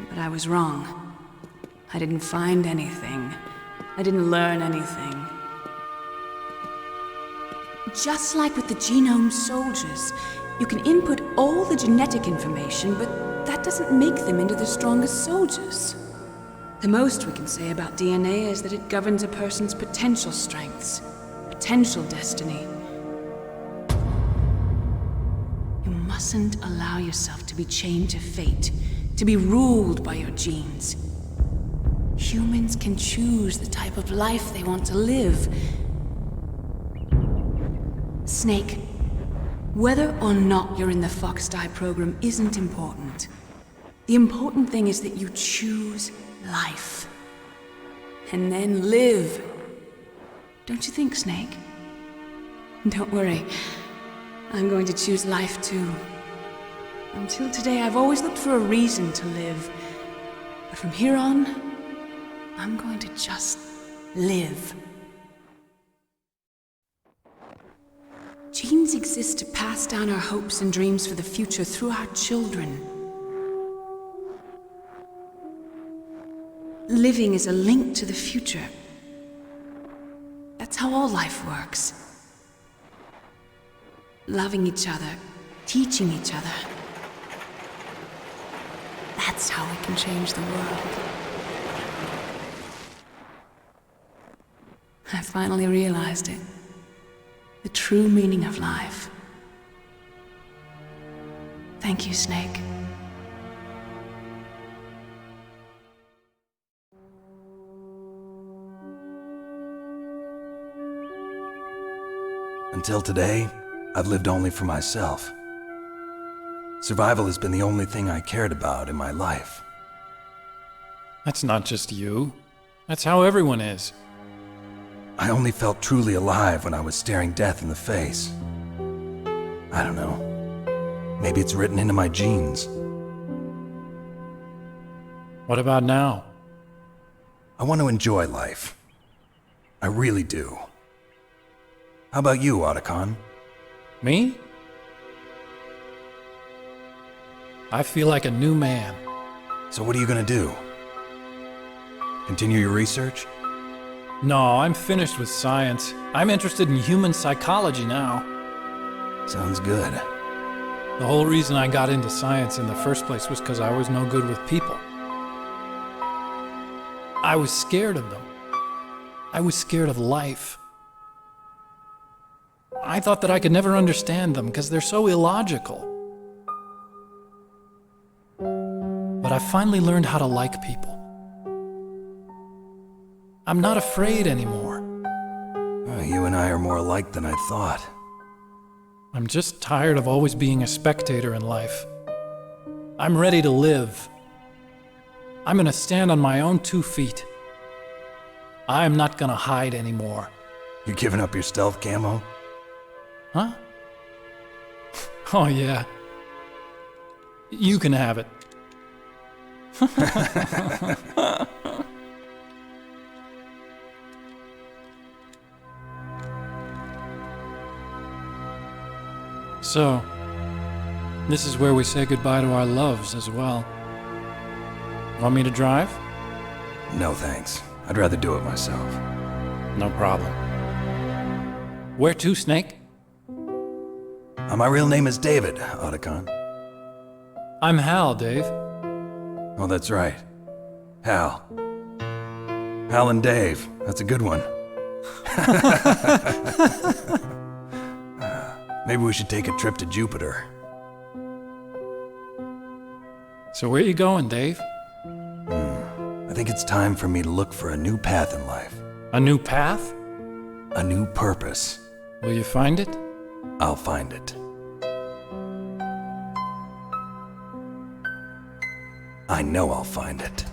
But I was wrong. I didn't find anything. I didn't learn anything. Just like with the genome soldiers, you can input all the genetic information, but that doesn't make them into the strongest soldiers. The most we can say about DNA is that it governs a person's potential strengths, potential destiny. You mustn't allow yourself to be chained to fate, to be ruled by your genes. Humans can choose the type of life they want to live. Snake, whether or not you're in the Fox Die program isn't important. The important thing is that you choose life. And then live. Don't you think, Snake? Don't worry. I'm going to choose life too. Until today, I've always looked for a reason to live. But from here on, I'm going to just live. Genes exist to pass down our hopes and dreams for the future through our children. Living is a link to the future. That's how all life works. Loving each other, teaching each other. That's how we can change the world. I finally realized it. The true meaning of life. Thank you, Snake. Until today, I've lived only for myself. Survival has been the only thing I cared about in my life. That's not just you. That's how everyone is. I only felt truly alive when I was staring death in the face. I don't know. Maybe it's written into my genes. What about now? I want to enjoy life. I really do. How about you, Otacon? Me? I feel like a new man. So what are you gonna do? Continue your research? No, I'm finished with science. I'm interested in human psychology now. Sounds good. The whole reason I got into science in the first place was because I was no good with people. I was scared of them. I was scared of life. I thought that I could never understand them because they're so illogical. But I finally learned how to like people. I'm not afraid anymore. You and I are more alike than I thought. I'm just tired of always being a spectator in life. I'm ready to live. I'm gonna stand on my own 2 feet. I'm not gonna hide anymore. You giving up your stealth camo? Huh? Oh yeah. You can have it. So, this is where we say goodbye to our loves as well. Want me to drive? No thanks. I'd rather do it myself. No problem. Where to, Snake? My real name is David, Otacon. I'm Hal, Dave. Oh, that's right. Hal. Hal and Dave. That's a good one. Maybe we should take a trip to Jupiter. So where you going, Dave? I think it's time for me to look for a new path in life. A new path? A new purpose. Will you find it? I'll find it. I know I'll find it.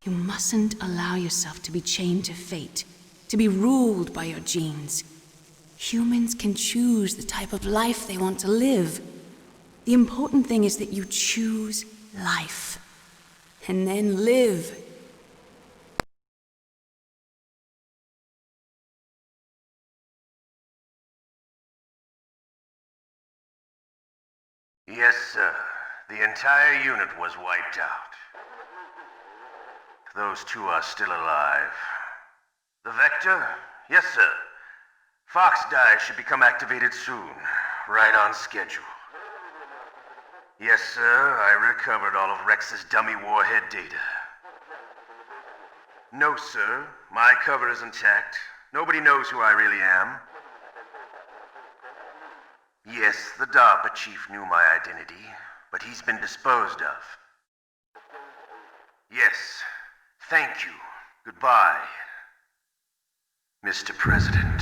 You mustn't allow yourself to be chained to fate, to be ruled by your genes. Humans can choose the type of life they want to live. The important thing is that you choose life, and then live. Yes, sir. The entire unit was wiped out. Those two are still alive. The Vector? Yes, sir. Fox Die should become activated soon. Right on schedule. Yes, sir. I recovered all of Rex's dummy warhead data. No, sir. My cover is intact. Nobody knows who I really am. Yes, the DARPA chief knew my identity, but he's been disposed of. Yes. Thank you. Goodbye, Mr. President.